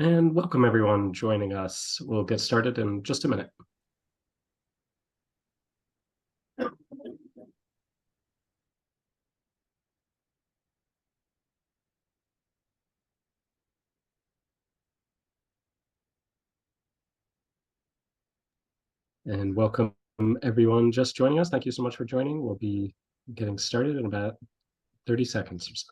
And welcome everyone joining us. We'll get started in just a minute. And welcome everyone just joining us. Thank you so much for joining. We'll be getting started in about 30 seconds or so.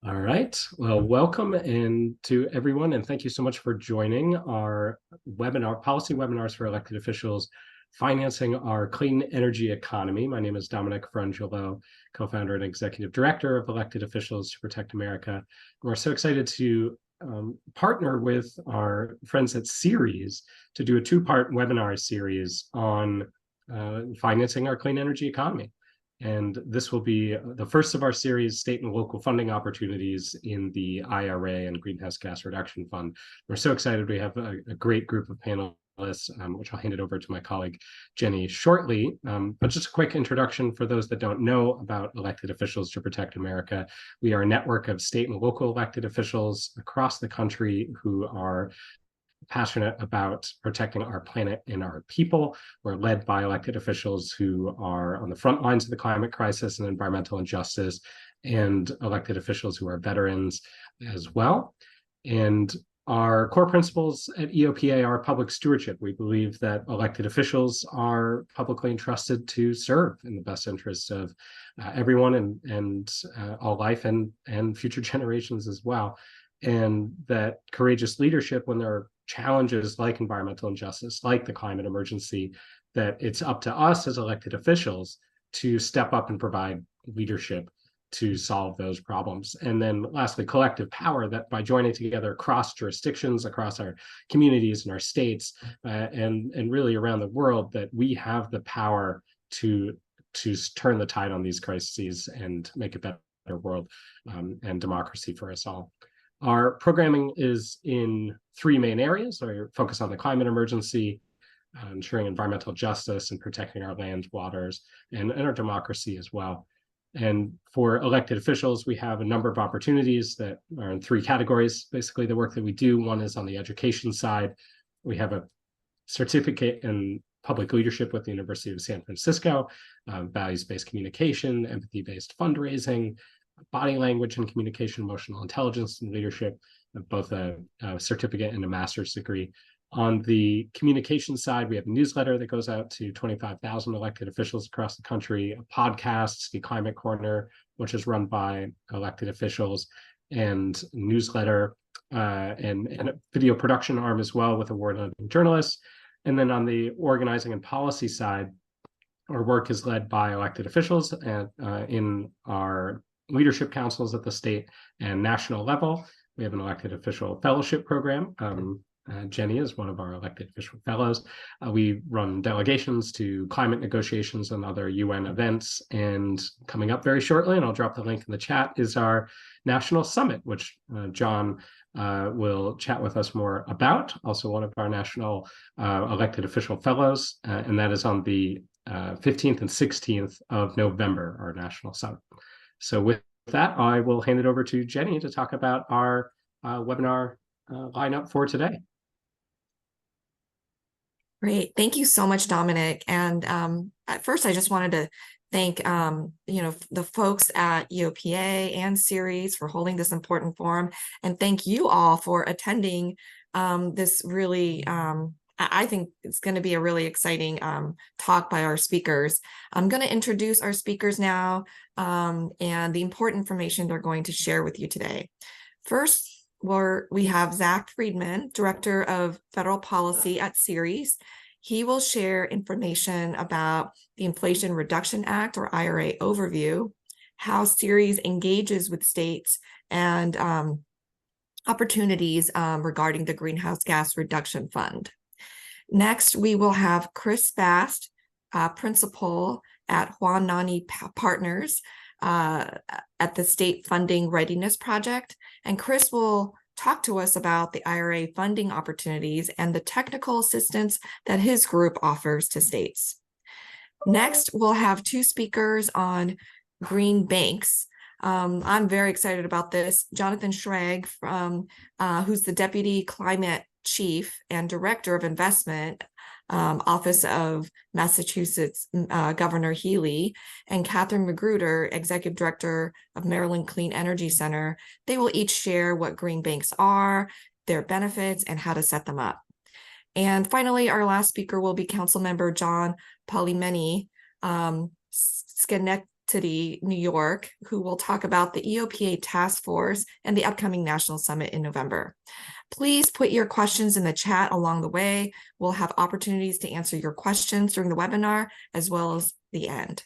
All right. Well, welcome and to everyone, and thank you so much for joining our webinar, Policy Webinars for Elected Officials, Financing Our Clean Energy Economy. My name is Dominic Frangelo, co-founder and executive director of Elected Officials to Protect America. We're so excited to partner with our friends at Ceres to do a two-part webinar series on financing our clean energy economy. And this will be the first of our series, state and local funding opportunities in the IRA and Greenhouse Gas Reduction Fund. We're so excited. We have a great group of panelists, which I'll hand it over to my colleague, Jenny, shortly. But just a quick introduction for those that don't know about Elected Officials to Protect America. We are a network of state and local elected officials across the country who are passionate about protecting our planet and our people. We're led by elected officials who are on the front lines of the climate crisis and environmental injustice, and elected officials who are veterans as well. And our core principles at EOPA are public stewardship. We believe that elected officials are publicly entrusted to serve in the best interests of everyone and all life and future generations as well. And that courageous leadership, when there are challenges like environmental injustice, like the climate emergency, that it's up to us as elected officials to step up and provide leadership to solve those problems. And then lastly, collective power, that by joining together across jurisdictions, across our communities and our states, and really around the world, that we have the power to turn the tide on these crises and make a better world and democracy for us all. Our programming is in three main areas. We focus on the climate emergency, ensuring environmental justice, and protecting our land, waters, and our democracy as well. And for elected officials, we have a number of opportunities that are in three categories. Basically, the work that we do, one is on the education side. We have a certificate in public leadership with the University of San Francisco, values-based communication, empathy-based fundraising, body language and communication, emotional intelligence and leadership, both a certificate and a master's degree. On the communication side, we have a newsletter that goes out to 25,000 elected officials across the country, a podcast, the Climate Corner, which is run by elected officials, and newsletter and a video production arm as well with award-winning journalists. And then on the organizing and policy side, our work is led by elected officials and in our leadership councils at the state and national level. We have an elected official fellowship program. Jenny is one of our elected official fellows. We run delegations to climate negotiations and other UN events. And coming up very shortly, and I'll drop the link in the chat, is our national summit, which John will chat with us more about. Also one of our national elected official fellows, and that is on the 15th and 16th of November, our national summit. So with that, I will hand it over to Jenny to talk about our webinar lineup for today. Great. Thank you so much, Dominic. And at first, I just wanted to thank the folks at EOPA and Ceres for holding this important forum, and thank you all for attending this really I think it's going to be a really exciting talk by our speakers. I'm going to introduce our speakers now and the important information they're going to share with you today. First, we have Zach Friedman, Director of Federal Policy at Ceres. He will share information about the Inflation Reduction Act, or IRA overview, how Ceres engages with states, and opportunities regarding the Greenhouse Gas Reduction Fund. Next, we will have Chris Bast, principal at Juan Nani Partners at the State Funding Readiness Project. And Chris will talk to us about the IRA funding opportunities and the technical assistance that his group offers to states. Next, we'll have two speakers on green banks. I'm very excited about this. Jonathan Schrag, who's the Deputy Climate Chief and Director of Investment, Office of Massachusetts Governor Healy, and Catherine Magruder, Executive Director of Maryland Clean Energy Center. They will each share what green banks are, their benefits, and how to set them up. And finally, our last speaker will be Councilmember John Polimeni, Schenectady, New York, who will talk about the EOPA task force and the upcoming national summit in November. Please put your questions in the chat along the way. We'll have opportunities to answer your questions during the webinar as well as the end.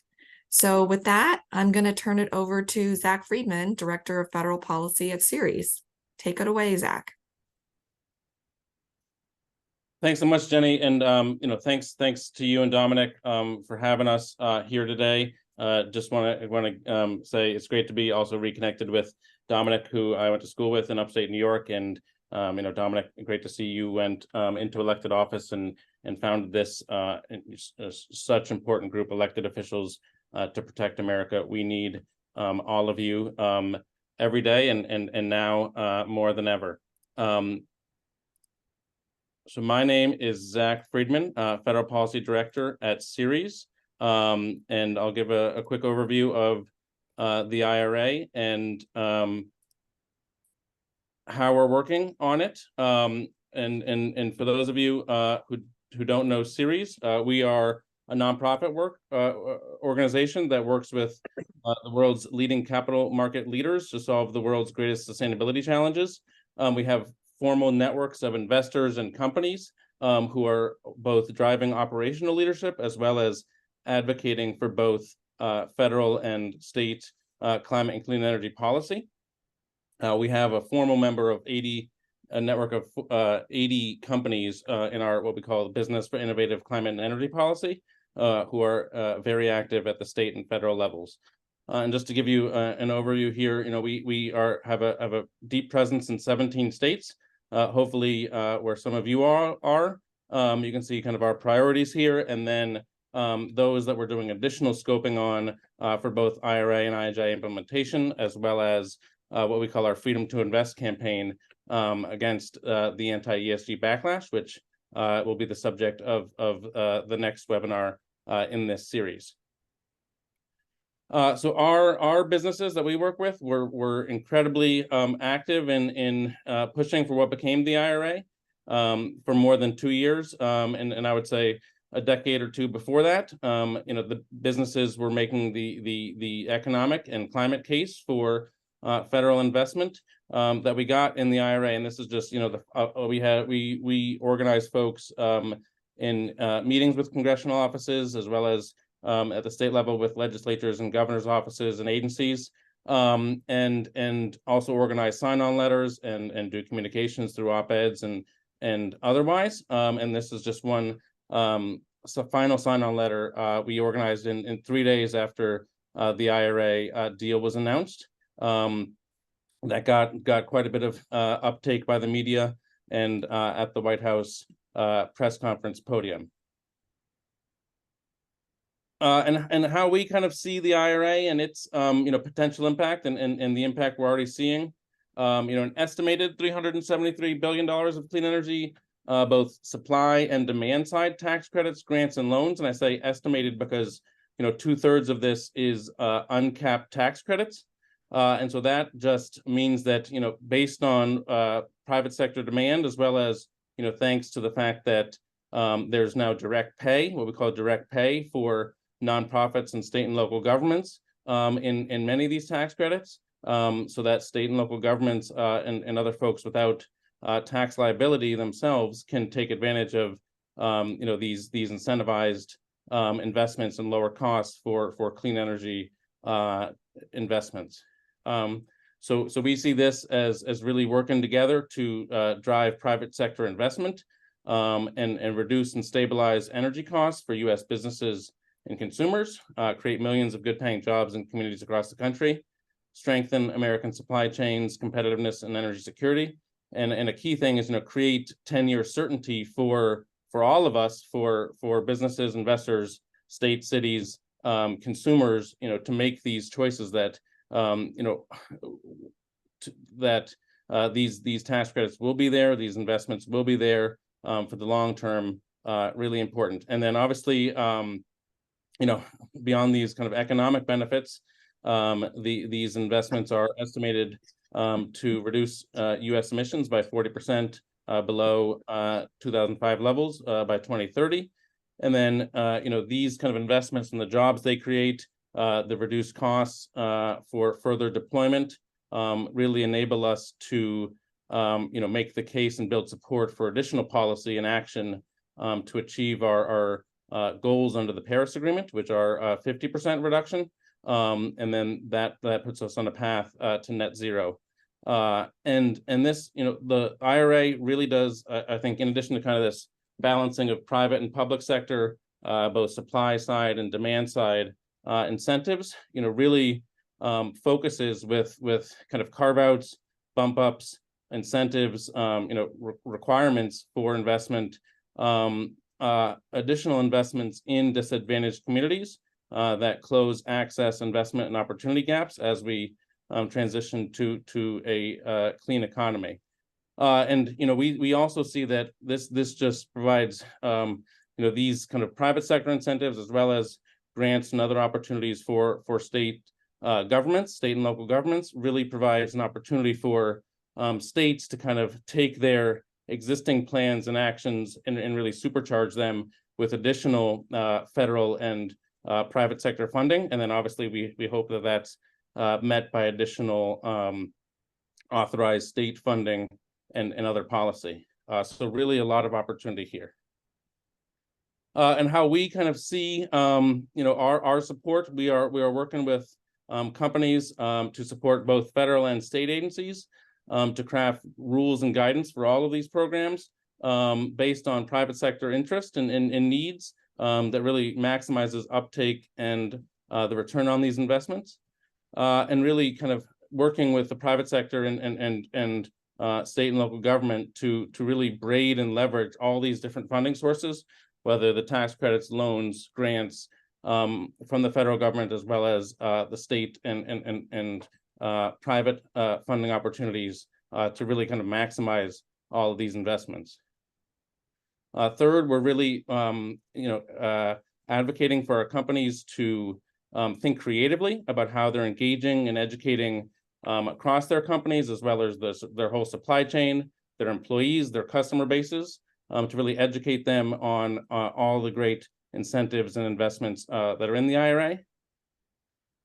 So with that, I'm going to turn it over to Zach Friedman, Director of Federal Policy at Ceres. Take it away, Zach. Thanks so much, Jenny, and thanks to you and Dominic for having us here today. Just want to say it's great to be also reconnected with Dominic, who I went to school with in upstate New York, and Dominic, great to see you went into elected office and founded this such important group of elected officials to protect America. We need all of you every day, and now more than ever. So my name is Zach Friedman, Federal Policy Director at Ceres, and I'll give a quick overview of the IRA and how we're working on it. And for those of you who don't know Ceres, we are a nonprofit organization that works with the world's leading capital market leaders to solve the world's greatest sustainability challenges. We have formal networks of investors and companies who are both driving operational leadership as well as advocating for both federal and state climate and clean energy policy. We have a formal member of a network of 80 companies in our what we call Business for Innovative Climate and Energy Policy, who are very active at the state and federal levels. And just to give you an overview here, we have a deep presence in 17 states. Hopefully, where some of you are, you can see kind of our priorities here, and then those that we're doing additional scoping on for both IRA and IIJA implementation, as well as what we call our Freedom to Invest campaign against the anti-ESG backlash, which will be the subject of the next webinar in this series. So our businesses that we work with, we're incredibly active in pushing for what became the IRA for more than 2 years, and I would say a decade or two before that. The businesses were making the economic and climate case for federal investment that we got in the IRA, and this is just we organized folks in meetings with congressional offices as well as at the state level with legislatures and governor's offices and agencies, and also organize sign-on letters and do communications through op-eds and otherwise. And this is just one final sign-on letter we organized in 3 days after the IRA deal was announced. That got quite a bit of uptake by the media and at the White House press conference podium. And how we kind of see the IRA and its potential impact and the impact we're already seeing. An estimated $373 billion of clean energy, both supply and demand side tax credits, grants, and loans. And I say estimated because 2/3 of this is uncapped tax credits. And so that just means that based on private sector demand, as well as thanks to the fact that there's now direct pay, what we call direct pay for nonprofits and state and local governments in many of these tax credits, so that state and local governments and other folks without tax liability themselves can take advantage of these incentivized investments and lower costs for clean energy investments. So we see this as really working together to drive private sector investment and reduce and stabilize energy costs for U.S. businesses and consumers, create millions of good-paying jobs in communities across the country, strengthen American supply chains, competitiveness, and energy security. And a key thing is, create 10-year certainty for all of us, for businesses, investors, states, cities, consumers, to make these choices that, these tax credits will be there, these investments will be there for the long term, really important. And then obviously, beyond these kind of economic benefits, these investments are estimated to reduce U.S. emissions by 40% below 2005 levels by 2030. And then, these kind of investments and the jobs they create, the reduced costs for further deployment, really enable us to, make the case and build support for additional policy and action to achieve our goals under the Paris Agreement, which are 50% reduction. And then that puts us on a path to net zero. And this, the IRA really does, I think, in addition to kind of this balancing of private and public sector, both supply side and demand side incentives, really focuses with kind of carve outs, bump ups, incentives, requirements for investment, additional investments in disadvantaged communities that close access, investment, and opportunity gaps as we transition to a clean economy. And we also see that this just provides these kind of private sector incentives, as well as grants and other opportunities for state governments, state and local governments, really provides an opportunity for states to kind of take their existing plans and actions and really supercharge them with additional federal and private sector funding. And then obviously we hope that that's met by additional authorized state funding and other policy. So really a lot of opportunity here. And how we kind of see our support, we are working with companies to support both federal and state agencies to craft rules and guidance for all of these programs based on private sector interest and needs that really maximizes uptake and the return on these investments, and really kind of working with the private sector and state and local government to really braid and leverage all these different funding sources, whether the tax credits, loans, grants from the federal government, as well as the state and private funding opportunities to really kind of maximize all of these investments. Third, we're really advocating for our companies to think creatively about how they're engaging and educating across their companies, as well as their whole supply chain, their employees, their customer bases, to really educate them on all the great incentives and investments that are in the IRA.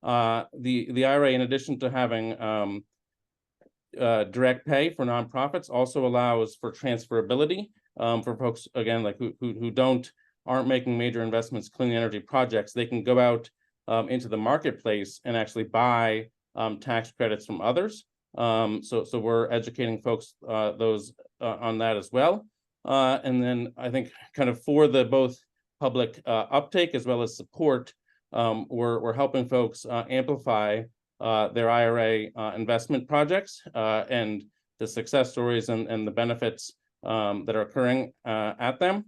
The IRA, in addition to having direct pay for nonprofits, also allows for transferability for folks, again, like who aren't making major investments, clean energy projects. They can go out into the marketplace and actually buy tax credits from others. So we're educating folks on that as well. And then I think kind of for the both public uptake as well as support, we're helping folks amplify their IRA investment projects and the success stories and the benefits that are occurring at them.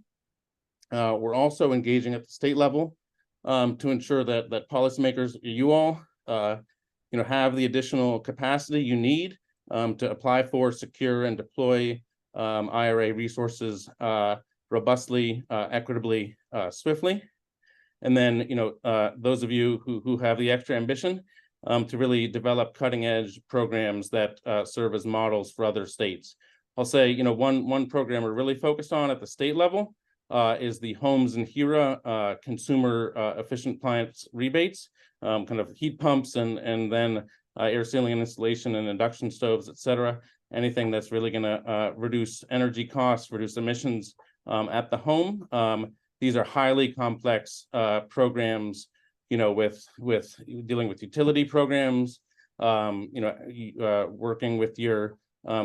We're also engaging at the state level to ensure that policymakers, you all, have the additional capacity you need to apply for, secure, and deploy IRA resources robustly, equitably, swiftly. And then, those of you who have the extra ambition to really develop cutting-edge programs that serve as models for other states. I'll say, one program we're really focused on at the state level is the Homes and HERA consumer efficient appliance rebates, kind of heat pumps and then air sealing and installation and induction stoves, et cetera. Anything that's really going to reduce energy costs, reduce emissions at the home. These are highly complex programs, with dealing with utility programs, working with your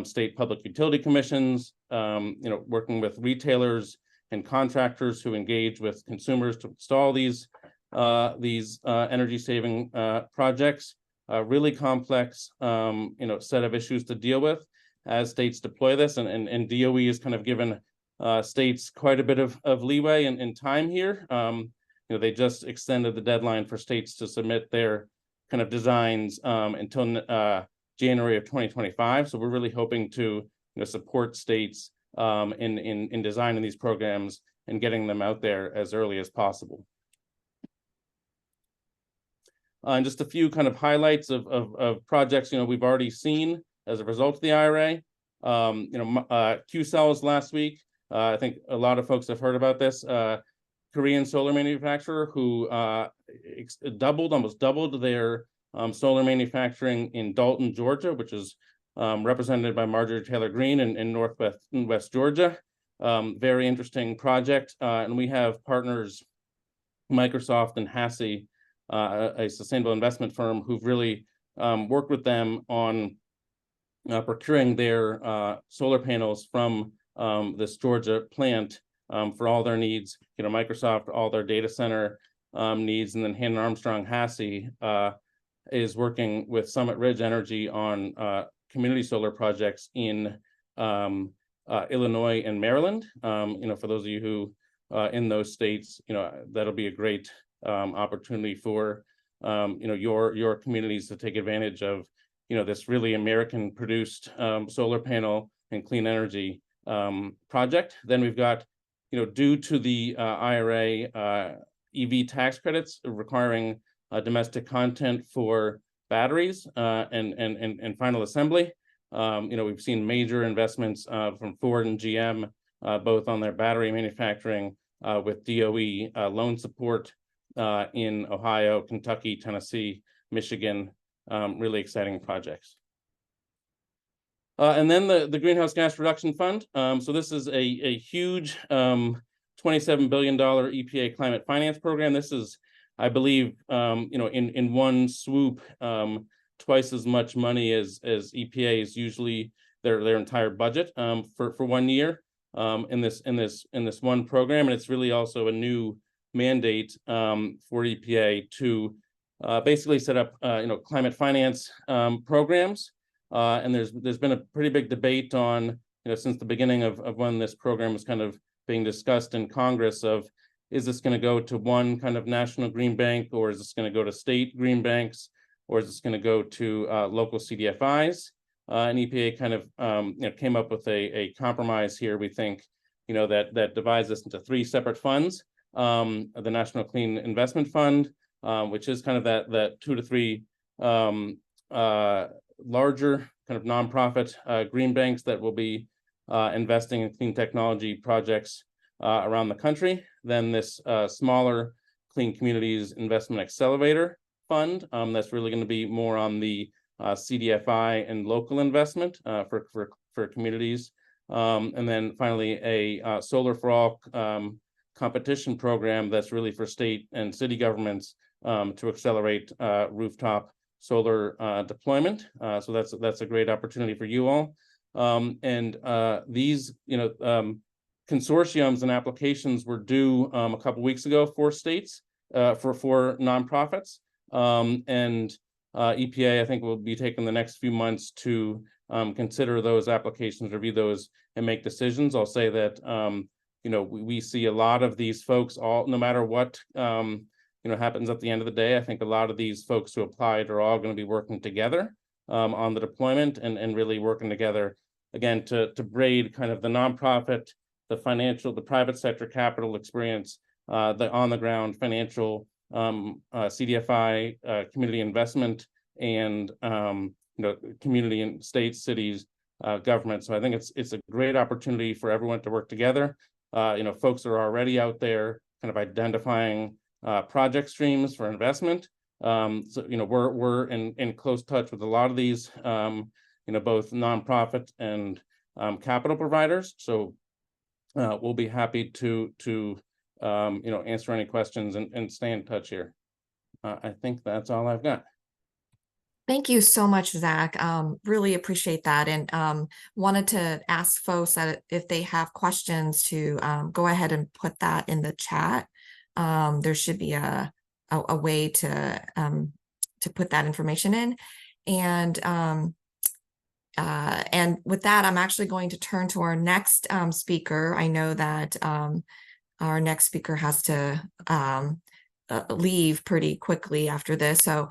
state public utility commissions, working with retailers and contractors who engage with consumers to install these energy saving projects. Really complex, set of issues to deal with as states deploy this, and DOE has kind of given states quite a bit of leeway in time here. They just extended the deadline for states to submit their kind of designs until January of 2025. So we're really hoping to support states in designing these programs and getting them out there as early as possible. And just a few kind of highlights of projects we've already seen as a result of the IRA. Qcells last week. I think a lot of folks have heard about this. Korean solar manufacturer who almost doubled their solar manufacturing in Dalton, Georgia, which is represented by Marjorie Taylor Greene in West Georgia. Very interesting project. And we have partners, Microsoft and HASI, a sustainable investment firm, who've really worked with them on procuring their solar panels from this Georgia plant for all their needs. Microsoft, all their data center needs, and then Hannon Armstrong HASI is working with Summit Ridge Energy on community solar projects in Illinois and Maryland. For those of you who in those states, that'll be a great opportunity for your communities to take advantage of this really American produced solar panel and clean energy project. Then we've got due to the IRA EV tax credits requiring domestic content for batteries and final assembly. We've seen major investments from Ford and GM, both on their battery manufacturing with DOE loan support in Ohio, Kentucky, Tennessee, Michigan. Really exciting projects. And then the Greenhouse Gas Reduction Fund. So this is a huge $27 billion EPA climate finance program. This is, I believe, in one swoop, twice as much money as EPA is usually their entire budget for 1 year in this one program. And it's really also a new mandate for EPA to basically set up climate finance programs. And there's been a pretty big debate on since the beginning of when this program was kind of being discussed in Congress of, is this going to go to one kind of national green bank, or is this going to go to state green banks, or is this going to go to local CDFIs? And EPA kind of came up with a compromise here. We think that divides this into three separate funds. The National Clean Investment Fund, which is kind of that 2 to 3 larger kind of nonprofit green banks that will be investing in clean technology projects around the country. Then this smaller Clean Communities Investment Accelerator Fund that's really going to be more on the CDFI and local investment for communities. And then finally a Solar for All competition program that's really for state and city governments to accelerate rooftop solar deployment. So that's a great opportunity for you all. And these consortiums and applications were due a couple weeks ago for states, for nonprofits. And EPA, I think, will be taking the next few months to consider those applications, review those, and make decisions. I'll say that we see a lot of these folks, no matter what happens at the end of the day. I think a lot of these folks who applied are all going to be working together on the deployment and really working together again to braid kind of the nonprofit, the financial, the private sector capital experience, the on the ground financial CDFI, community investment, and community and states, cities, government. So I think it's a great opportunity for everyone to work together. Folks are already out there kind of identifying project streams for investment. So we're in close touch with a lot of these both nonprofit and capital providers. So we'll be happy to answer any questions and stay in touch here. I think that's all I've got. Thank you so much, Zach. Really appreciate that. And wanted to ask folks that if they have questions to go ahead and put that in the chat. There should be a way to put that information in. And with that, I'm actually going to turn to our next speaker. I know that our next speaker has to leave pretty quickly after this. So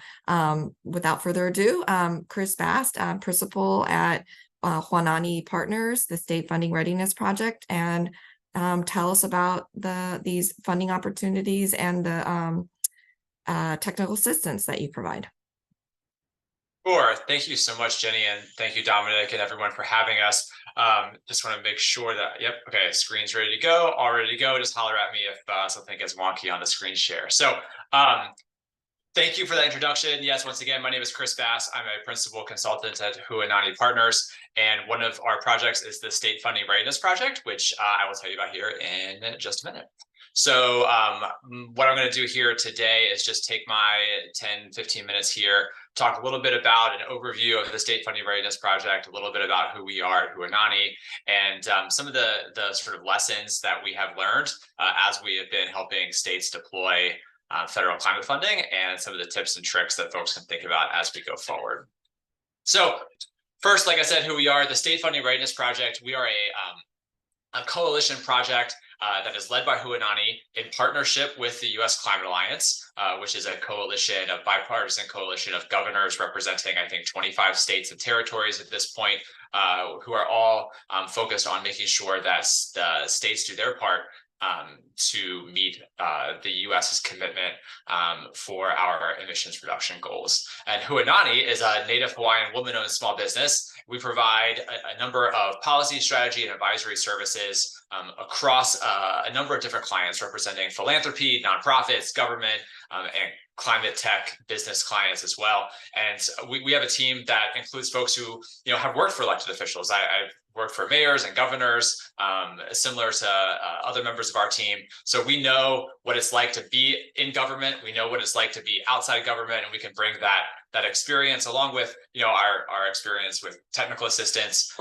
without further ado, Chris Bast, principal at Juanani Partners, the State Funding Readiness Project, and tell us about these funding opportunities and the technical assistance that you provide. Sure. Thank you so much, Jenny, and thank you, Dominic, and everyone for having us. Just want to make sure that, yep, okay, screen's ready to go, all ready to go. Just holler at me if something gets wonky on the screen share. So thank you for that introduction. Yes, once again, my name is Chris Bass. I'm a principal consultant at Juanani Partners, and one of our projects is the State Funding Readiness Project, which I will tell you about here in just a minute. So what I'm going to do here today is just take my 10-15 minutes here, talk a little bit about an overview of the State Funding Readiness Project, a little bit about who we are at Juanani, and some of the sort of lessons that we have learned as we have been helping states deploy federal climate funding, and some of the tips and tricks that folks can think about as we go forward. So first, like I said, who we are, the State Funding Readiness Project, we are a coalition project that is led by Juanani in partnership with the U.S. Climate Alliance, which is a coalition, a bipartisan coalition of governors representing, I think, 25 states and territories at this point, who are all focused on making sure that the states do their part to meet the U.S.'s commitment for our emissions reduction goals. And Juanani is a Native Hawaiian woman-owned small business. We provide a number of policy, strategy, and advisory services across a number of different clients representing philanthropy, nonprofits, government, and climate tech business clients as well. And we have a team that includes folks who have worked for elected officials. I've worked for mayors and governors, similar to other members of our team. So we know what it's like to be in government. We know what it's like to be outside government, and we can bring that experience along with our experience with technical assistance,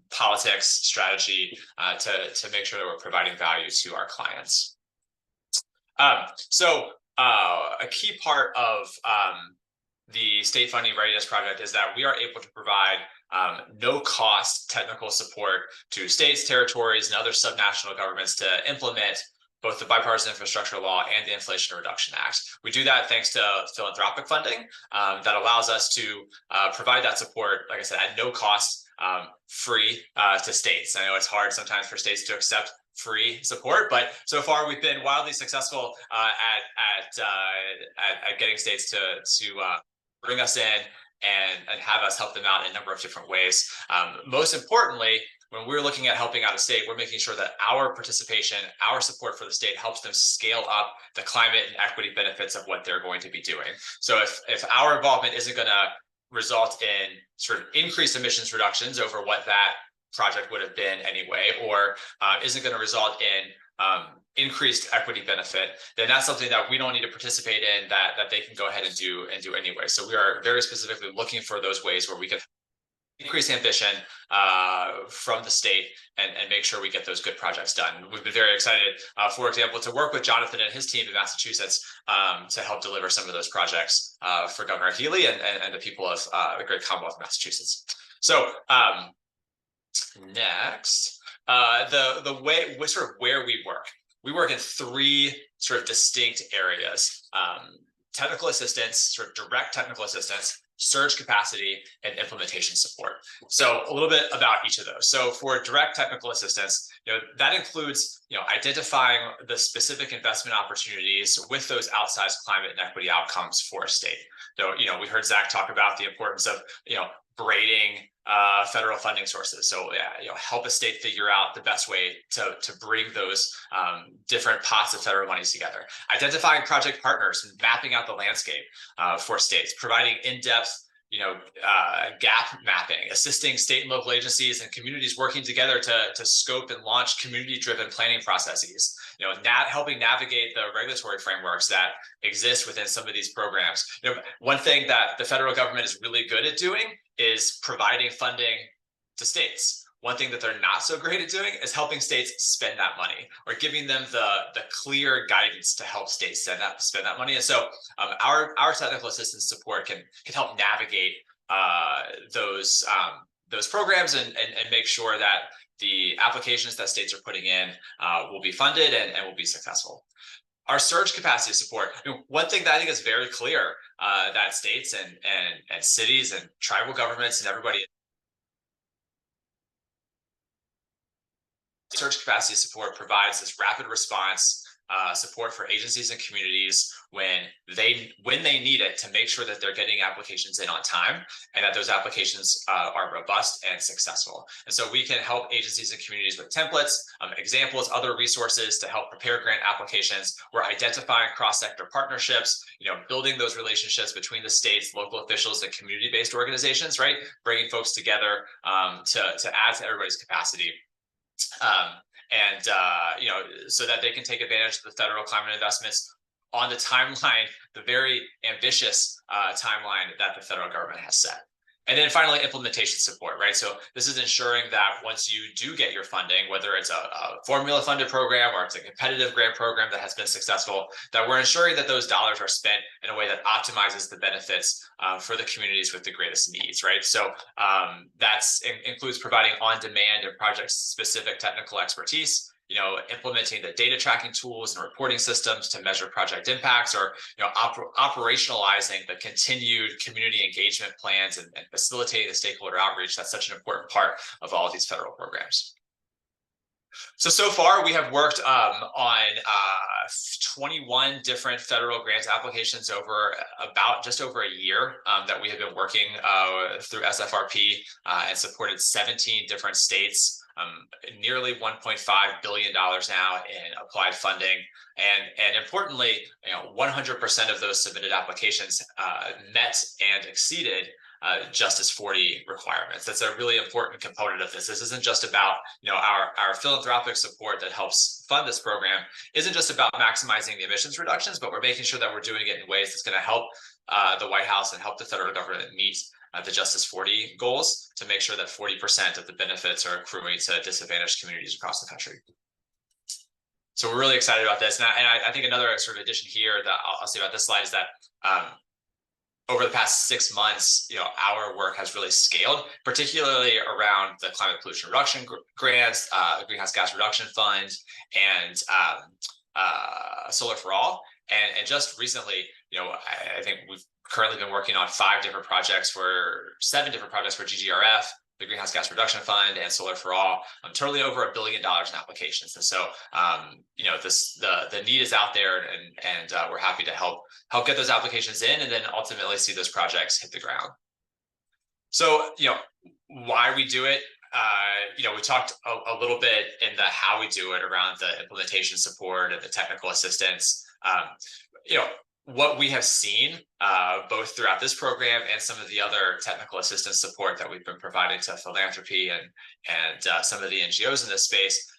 politics, strategy, to make sure that we're providing value to our clients. So a key part of the State Funding Readiness Project is that we are able to provide no-cost technical support to states, territories, and other subnational governments to implement both the Bipartisan Infrastructure Law and the Inflation Reduction Act. We do that thanks to philanthropic funding that allows us to provide that support, like I said, at no cost, free to states. I know it's hard sometimes for states to accept free support, but so far we've been wildly successful at getting states to bring us in and have us help them out in a number of different ways. Most importantly, when we're looking at helping out a state, we're making sure that our participation, our support for the state helps them scale up the climate and equity benefits of what they're going to be doing. So if our involvement isn't going to result in sort of increased emissions reductions over what that project would have been anyway, or isn't going to result in increased equity benefit, then that's something that we don't need to participate in, that they can go ahead and do anyway. So we are very specifically looking for those ways where we can increase ambition from the state and make sure we get those good projects done. We've been very excited, for example, to work with Jonathan and his team in Massachusetts to help deliver some of those projects for Governor Healy and the people of the great Commonwealth of Massachusetts. So next, the way sort of where we work in three sort of distinct areas: technical assistance, sort of direct technical assistance, surge capacity, and implementation support. So a little bit about each of those. So for direct technical assistance, that includes identifying the specific investment opportunities with those outsized climate and equity outcomes for a state. So we heard Zach talk about the importance of braiding federal funding sources. So help a state figure out the best way to bring those different pots of federal monies together. Identifying project partners and mapping out the landscape for states, providing in-depth gap mapping, assisting state and local agencies and communities working together to scope and launch community-driven planning processes, helping navigate the regulatory frameworks that exist within some of these programs. One thing that the federal government is really good at doing is providing funding to states. One thing that they're not so great at doing is helping states spend that money, or giving them the clear guidance to help states spend that money. And so our technical assistance support can help navigate those programs and make sure that the applications that states are putting in will be funded and will be successful. Our surge capacity support, one thing that I think is very clear that states and cities and tribal governments and everybody, surge capacity support provides this rapid response support for agencies and communities when they need it, to make sure that they're getting applications in on time and that those applications are robust and successful. And so we can help agencies and communities with templates, examples, other resources to help prepare grant applications. We're identifying cross-sector partnerships, building those relationships between the states, local officials, and community-based organizations, right? Bringing folks together to add to everybody's capacity. So that they can take advantage of the federal climate investments on the timeline, the very ambitious timeline that the federal government has set. And then finally, implementation support, right? So this is ensuring that once you do get your funding, whether it's a formula funded program or it's a competitive grant program that has been successful, that we're ensuring that those dollars are spent in a way that optimizes the benefits for the communities with the greatest needs, right? So that includes providing on-demand and project-specific technical expertise, implementing the data tracking tools and reporting systems to measure project impacts, or operationalizing the continued community engagement plans and facilitating the stakeholder outreach. That's such an important part of all of these federal programs. So far, we have worked on 21 different federal grant applications over just over a year that we have been working through SFRP and supported 17 different states. Nearly $1.5 billion now in applied funding, and importantly, 100% of those submitted applications met and exceeded Justice 40 requirements. That's a really important component of this. This isn't just about our philanthropic support that helps fund this program. Isn't just about maximizing the emissions reductions, but we're making sure that we're doing it in ways that's going to help the White House and help the federal government meet the Justice 40 goals, to make sure that 40% of the benefits are accruing to disadvantaged communities across the country. So we're really excited about this. And I think another sort of addition here that I'll say about this slide is that over the past 6 months, our work has really scaled, particularly around the climate pollution reduction grants, the Greenhouse Gas Reduction Fund, and Solar for All. And just recently, I think we've currently been working on 7 different projects for GGRF, the Greenhouse Gas Reduction Fund, and Solar for All, totaling over $1 billion in applications. And so, the need is out there, and we're happy to help get those applications in, and then ultimately see those projects hit the ground. So, why we do it. We talked a little bit in the how we do it around the implementation support and the technical assistance. What we have seen both throughout this program and some of the other technical assistance support that we've been providing to philanthropy and some of the NGOs in this space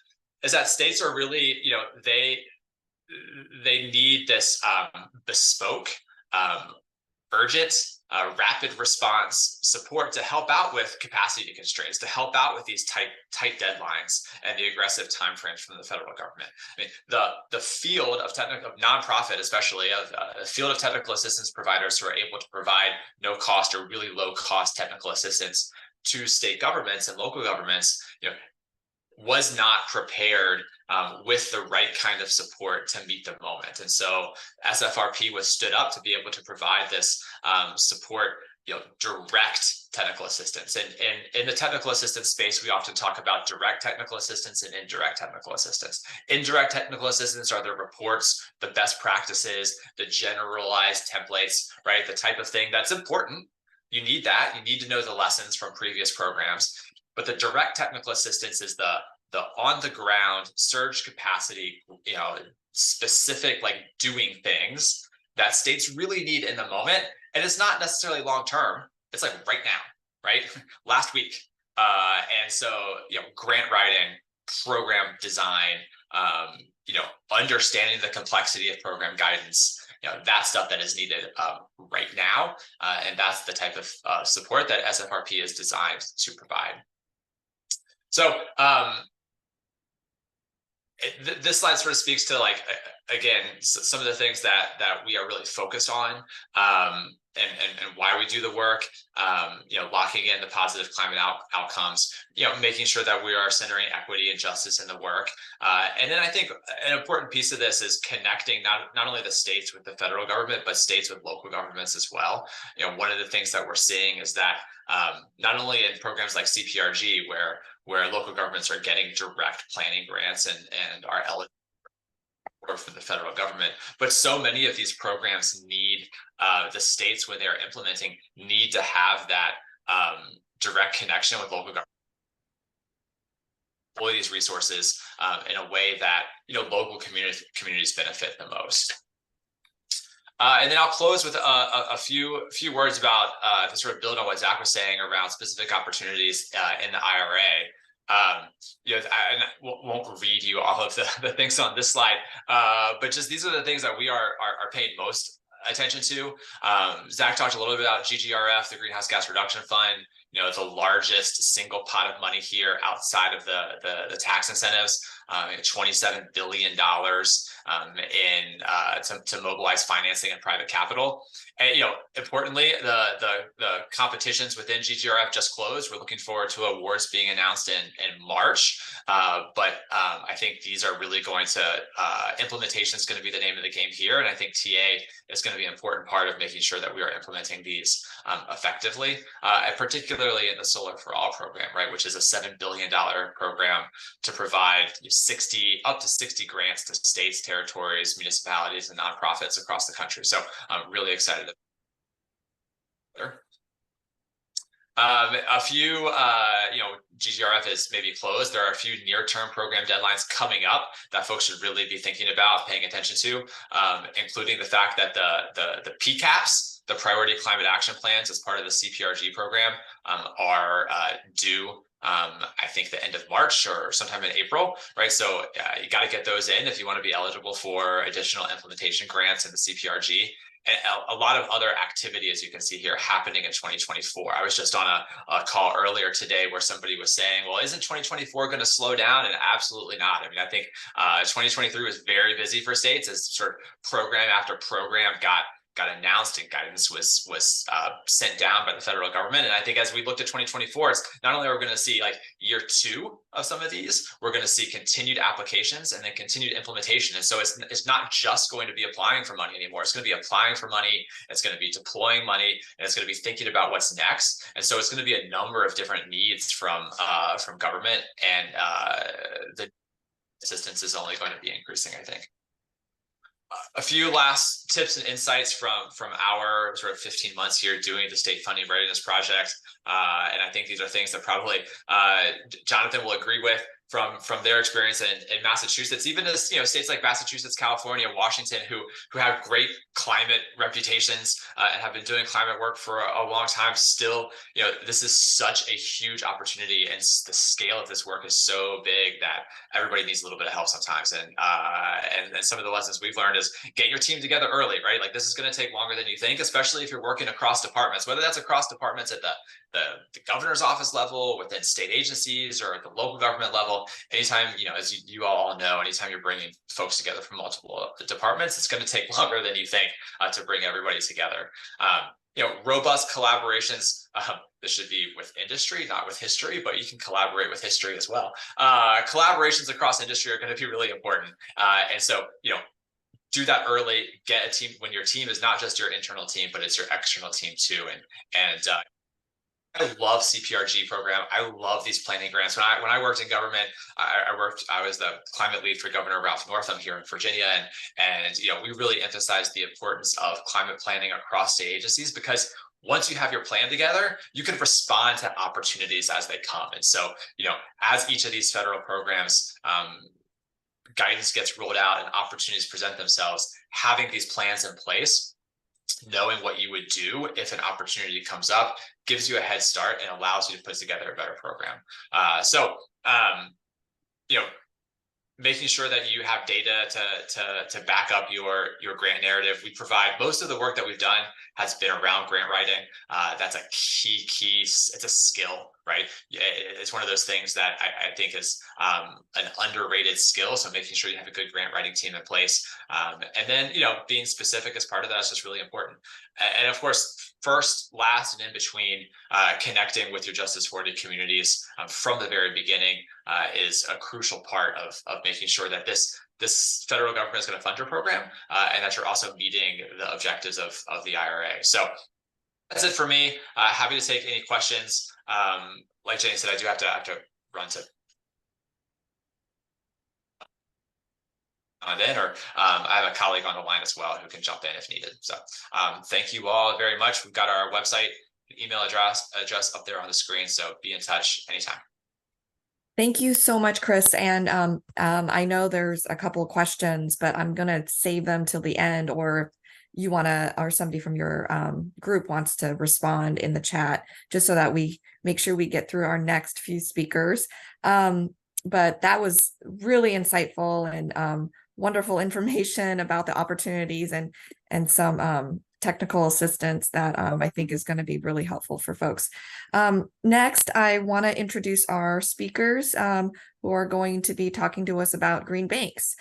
is that states are really, they need this bespoke, urgent, rapid response support to help out with capacity constraints, to help out with these tight deadlines and the aggressive timeframes from the federal government. I mean, the field of nonprofit, especially the field of technical assistance providers who are able to provide no cost or really low cost technical assistance to state governments and local governments, was not prepared with the right kind of support to meet the moment. And so SFRP was stood up to be able to provide this support, direct technical assistance. And in the technical assistance space, we often talk about direct technical assistance and indirect technical assistance. Indirect technical assistance are the reports, the best practices, the generalized templates, right? The type of thing that's important. You need that. You need to know the lessons from previous programs. But the direct technical assistance is the on the ground surge capacity, specific, like doing things that states really need in the moment. And it's not necessarily long term. It's like right now, right? Last week. And so, grant writing, program design, understanding the complexity of program guidance, that stuff that is needed right now. And that's the type of support that SFRP is designed to provide. So this slide sort of speaks to, like, again, some of the things that we are really focused on, and why we do the work, locking in the positive climate outcomes, making sure that we are centering equity and justice in the work. And then I think an important piece of this is connecting not only the states with the federal government, but states with local governments as well. One of the things that we're seeing is that not only in programs like CPRG, where local governments are getting direct planning grants and are eligible for the federal government, but so many of these programs need the states, when they're implementing, need to have that direct connection with local government, deploy these resources in a way that local communities benefit the most. And then I'll close with a few words about to sort of build on what Zach was saying around specific opportunities in the IRA. I won't read you all of the things on this slide, but just these are the things that we are paying most attention to. Zach talked a little bit about GGRF, the Greenhouse Gas Reduction Fund. It's the largest single pot of money here outside of the tax incentives. $27 billion to mobilize financing and private capital. And importantly, the competitions within GGRF just closed. We're looking forward to awards being announced in March. But I think these are really going to implementation is going to be the name of the game here, and I think TA is going to be an important part of making sure that we are implementing these effectively, particularly in the Solar for All program, right, which is a $7 billion program to provide up to 60 grants to states, territories, municipalities, and nonprofits across the country. So I'm really excited. A few, GGRF is maybe closed. There are a few near-term program deadlines coming up that folks should really be thinking about, paying attention to, including the fact that the PCAPs, the Priority Climate Action Plans, as part of the CPRG program, are due. I think the end of March or sometime in April, right? So you got to get those in if you want to be eligible for additional implementation grants in the CPRG. And a lot of other activity, as you can see here, happening in 2024. I was just on a call earlier today where somebody was saying, well, isn't 2024 going to slow down? And absolutely not. I mean, I think 2023 was very busy for states as sort of program after program got announced and guidance was sent down by the federal government. And I think as we looked at 2024, it's not only are we going to see like year 2 of some of these, we're going to see continued applications and then continued implementation. And so it's not just going to be applying for money anymore. It's going to be applying for money. It's going to be deploying money, and it's going to be thinking about what's next. And so it's going to be a number of different needs from government, and the assistance is only going to be increasing, I think. A few last tips and insights from our sort of 15 months here doing the State Funding Readiness Project. And I think these are things that probably Jonathan will agree with from their experience in Massachusetts, even as states like Massachusetts, California, Washington, who have great climate reputations and have been doing climate work for a long time. Still, this is such a huge opportunity, and the scale of this work is so big that everybody needs a little bit of help sometimes. And some of the lessons we've learned is get your team together early, right? Like, this is going to take longer than you think, especially if you're working across departments, whether that's across departments at the governor's office level, within state agencies, or at the local government level. Anytime, as you all know, anytime you're bringing folks together from multiple departments, it's going to take longer than you think to bring everybody together. Robust collaborations. This should be with industry, not with history, but you can collaborate with history as well. Collaborations across industry are going to be really important. And so, do that early. Get a team when your team is not just your internal team, but it's your external team too. And I love CPRG program. I love these planning grants. When I worked in government, I was the climate lead for Governor Ralph Northam here in Virginia, and we really emphasized the importance of climate planning across state agencies, because once you have your plan together, you can respond to opportunities as they come. And so, as each of these federal programs, guidance gets rolled out and opportunities present themselves, having these plans in place knowing what you would do if an opportunity comes up gives you a head start and allows you to put together a better program. You know, making sure that you have data to back up your grant narrative. We provide most of the work that we've done has been around grant writing. That's a key. It's a skill, right? It's one of those things that I think is an underrated skill. So making sure you have a good grant writing team in place, and then being specific as part of that is just really important. And of course, first, last, and in between, connecting with your Justice 40 communities from the very beginning is a crucial part of making sure that this federal government is going to fund your program, and that you're also meeting the objectives of the IRA. So that's it for me. Happy to take any questions. Like Jenny said, I do have to run to in, or I have a colleague on the line as well who can jump in if needed. So thank you all very much. We've got our website, email address up there on the screen. So be in touch anytime. Thank you so much, Chris. And I know there's a couple of questions, but I'm going to save them till the end, or you want to, or somebody from your group wants to respond in the chat, just so that we make sure we get through our next few speakers. But that was really insightful and wonderful information about the opportunities and some technical assistance that I think is going to be really helpful for folks. Next, I want to introduce our speakers who are going to be talking to us about green banks.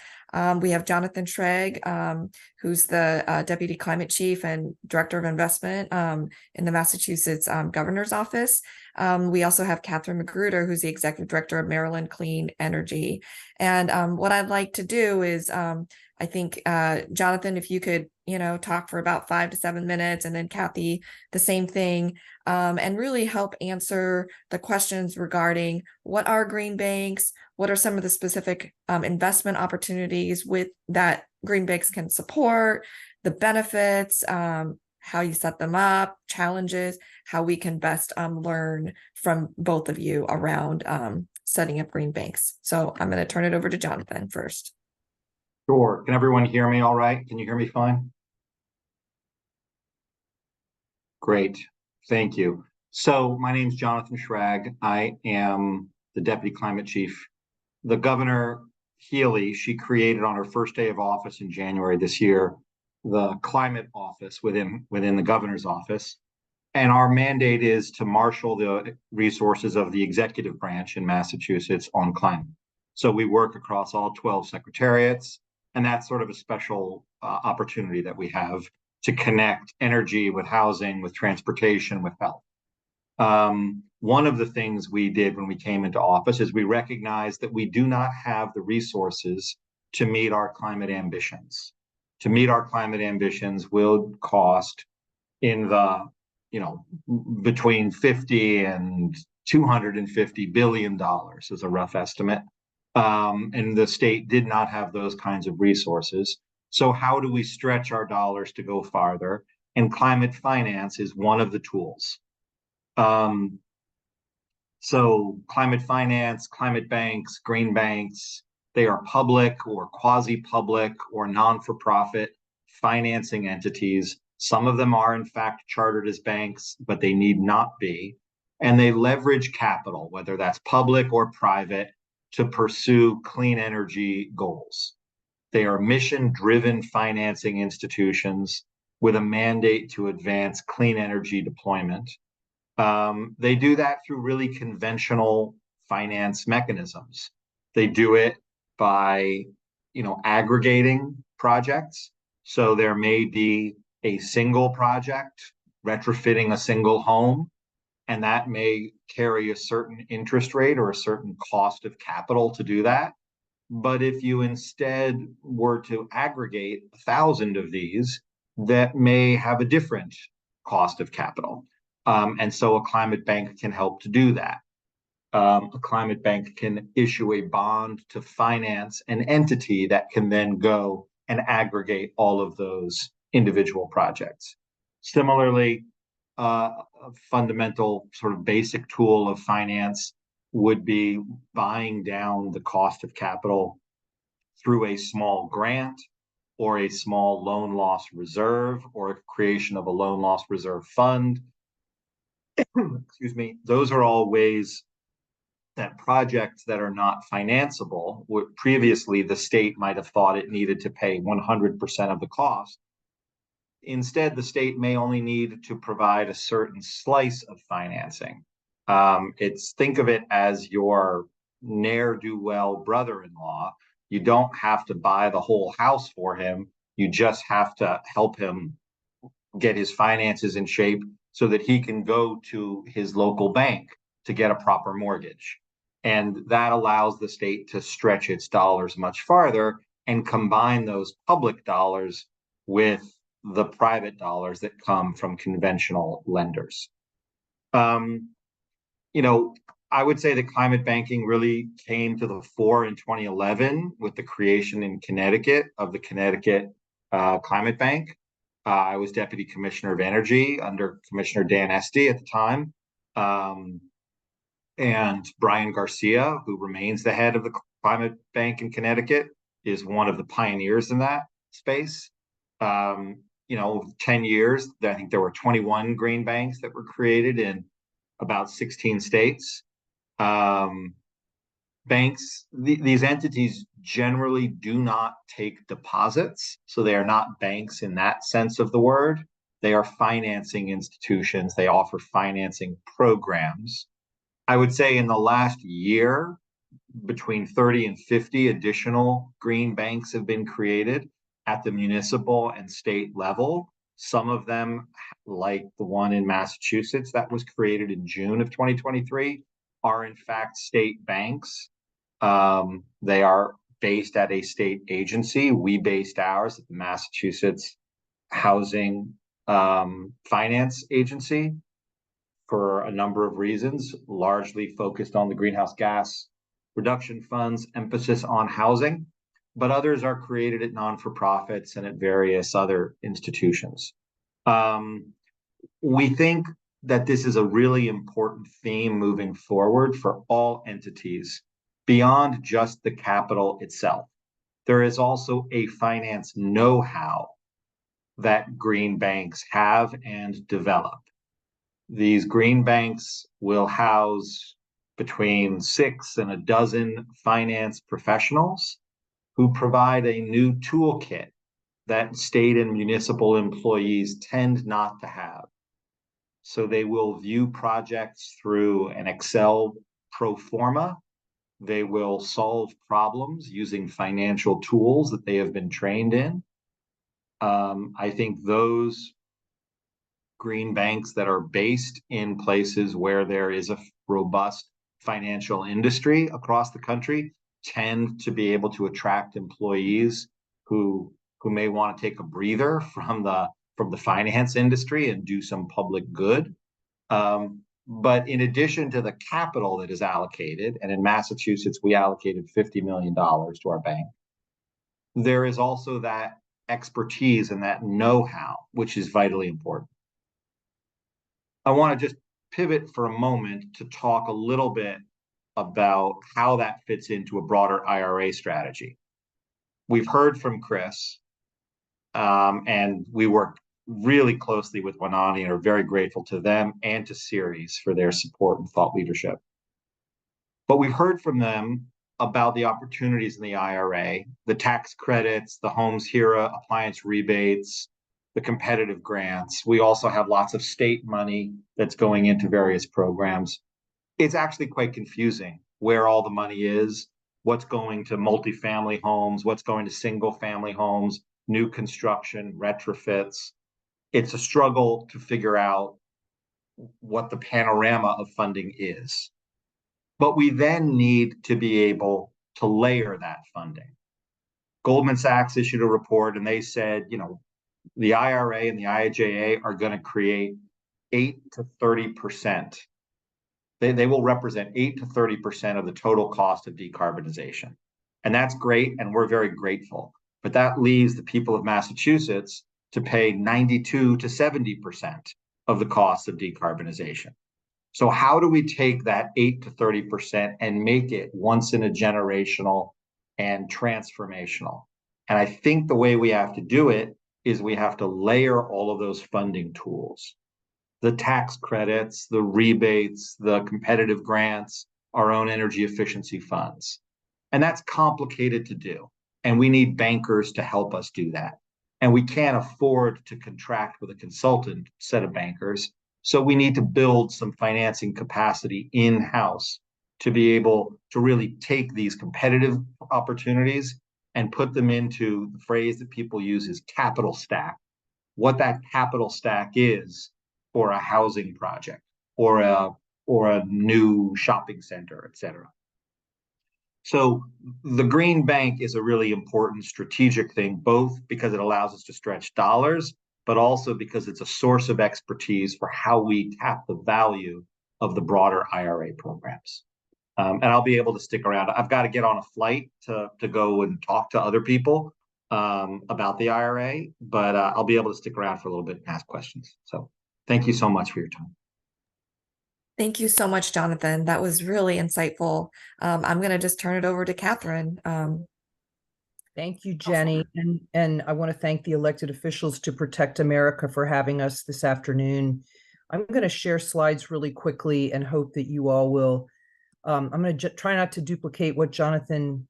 We have Jonathan Schrag, who's the Deputy Climate Chief and Director of Investment in the Massachusetts Governor's Office. We also have Catherine Magruder, who's the Executive Director of Maryland Clean Energy. And what I'd like to do is, I think, Jonathan, if you could, talk for about 5 to 7 minutes, and then Kathy, the same thing, and really help answer the questions regarding what are green banks, what are some of the specific investment opportunities with that green banks can support, the benefits, how you set them up, challenges, how we can best learn from both of you around setting up green banks. So I'm going to turn it over to Jonathan first. Sure. Can everyone hear me all right? Can you hear me fine? Great. Thank you. So my name is Jonathan Schrag. I am the Deputy Climate Chief. The Governor Healy, she created on her first day of office in January this year, the climate office within the governor's office. And our mandate is to marshal the resources of the executive branch in Massachusetts on climate. So we work across all 12 secretariats, and that's sort of a special opportunity that we have to connect energy with housing, with transportation, with health. One of the things we did when we came into office is we recognized that we do not have the resources to meet our climate ambitions. To meet our climate ambitions will cost in the, between 50 and $250 billion is a rough estimate. And the state did not have those kinds of resources. So how do we stretch our dollars to go farther? And climate finance is one of the tools. So climate finance, climate banks, green banks, they are public or quasi-public or non-for-profit financing entities. Some of them are in fact chartered as banks, but they need not be. And they leverage capital, whether that's public or private, to pursue clean energy goals. They are mission-driven financing institutions with a mandate to advance clean energy deployment. They do that through really conventional finance mechanisms. They do it by, aggregating projects. So there may be a single project retrofitting a single home, and that may carry a certain interest rate or a certain cost of capital to do that. But if you instead were to aggregate 1,000 of these, that may have a different cost of capital. And so a climate bank can help to do that. A climate bank can issue a bond to finance an entity that can then go and aggregate all of those individual projects. Similarly, a fundamental sort of basic tool of finance would be buying down the cost of capital through a small grant or a small loan loss reserve, or a creation of a loan loss reserve fund. Excuse me. Those are all ways that projects that are not financeable, previously the state might have thought it needed to pay 100% of the cost. Instead, the state may only need to provide a certain slice of financing. Think of it as your ne'er-do-well brother-in-law. You don't have to buy the whole house for him. You just have to help him get his finances in shape so that he can go to his local bank to get a proper mortgage. And that allows the state to stretch its dollars much farther and combine those public dollars with the private dollars that come from conventional lenders. I would say that climate banking really came to the fore in 2011 with the creation in Connecticut of the Connecticut Climate Bank. I was Deputy Commissioner of Energy under Commissioner Dan Esty at the time. And Brian Garcia, who remains the head of the Climate Bank in Connecticut, is one of the pioneers in that space. 10 years, I think there were 21 green banks that were created in about 16 states. These entities generally do not take deposits, so they are not banks in that sense of the word. They are financing institutions. They offer financing programs. I would say in the last year, between 30 and 50 additional green banks have been created at the municipal and state level. Some of them, like the one in Massachusetts that was created in June of 2023, are in fact state banks. They are based at a state agency. We based ours at the Massachusetts Housing Finance Agency for a number of reasons, largely focused on the greenhouse gas reduction funds, emphasis on housing, but others are created at non-for-profits and at various other institutions. We think that this is a really important theme moving forward for all entities beyond just the capital itself. There is also a finance know-how that green banks have and develop. These green banks will house between 6 and a dozen finance professionals who provide a new toolkit that state and municipal employees tend not to have. So they will view projects through an Excel pro forma. They will solve problems using financial tools that they have been trained in. I think those green banks that are based in places where there is a robust financial industry across the country tend to be able to attract employees who may want to take a breather from the finance industry and do some public good. But in addition to the capital that is allocated, and in Massachusetts, we allocated $50 million to our bank, there is also that expertise and that know-how, which is vitally important. I want to just pivot for a moment to talk a little bit about how that fits into a broader IRA strategy. We've heard from Chris, and we work really closely with Wanani and are very grateful to them and to Ceres for their support and thought leadership. But we've heard from them about the opportunities in the IRA, the tax credits, the Homes HERA appliance rebates, the competitive grants. We also have lots of state money that's going into various programs. It's actually quite confusing where all the money is, what's going to multifamily homes, what's going to single family homes, new construction, retrofits. It's a struggle to figure out what the panorama of funding is. But we then need to be able to layer that funding. Goldman Sachs issued a report and they said, the IRA and the IIJA are going to create 8 to 30%. They will represent 8 to 30% of the total cost of decarbonization. And that's great, and we're very grateful. But that leaves the people of Massachusetts to pay 92 to 70% of the cost of decarbonization. So how do we take that 8 to 30% and make it once in a generational and transformational? And I think the way we have to do it is we have to layer all of those funding tools, the tax credits, the rebates, the competitive grants, our own energy efficiency funds. And that's complicated to do. And we need bankers to help us do that. And we can't afford to contract with a consultant set of bankers. So we need to build some financing capacity in-house to be able to really take these competitive opportunities and put them into the phrase that people use is capital stack. What that capital stack is for a housing project or a new shopping center, et cetera. So the green bank is a really important strategic thing, both because it allows us to stretch dollars, but also because it's a source of expertise for how we tap the value of the broader IRA programs. And I'll be able to stick around. I've got to get on a flight to go and talk to other people about the IRA, but I'll be able to stick around for a little bit and ask questions. So thank you so much for your time. Thank you so much, Jonathan. That was really insightful. I'm going to just turn it over to Catherine. Thank you, Jenny. And I want to thank the elected officials to Protect America for having us this afternoon. I'm going to share slides really quickly and hope that you all will. I'm going to try not to duplicate what Jonathan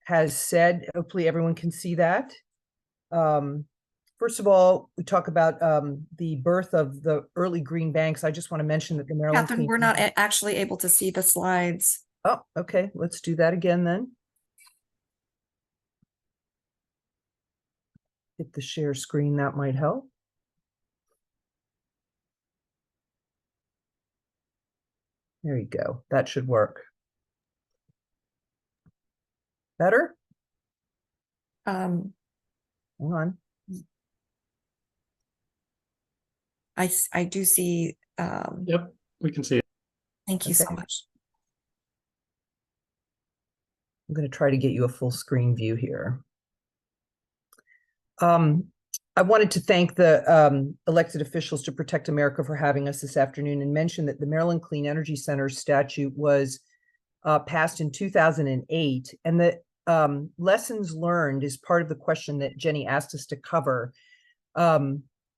has said. Hopefully everyone can see that. First of all, we talk about the birth of the early green banks. I just want to mention that the Maryland Catherine, we're not actually able to see the slides. Oh, okay. Let's do that again then. Hit the share screen, that might help. There you go. That should work. Better? Um, Hang on. I do see. Yep, we can see it. Thank you so Okay. much. I'm going to try to get you a full screen view here. I wanted to thank the elected officials to Protect America for having us this afternoon and mention that the Maryland Clean Energy Center statute was passed in 2008, and the lessons learned is part of the question that Jenny asked us to cover.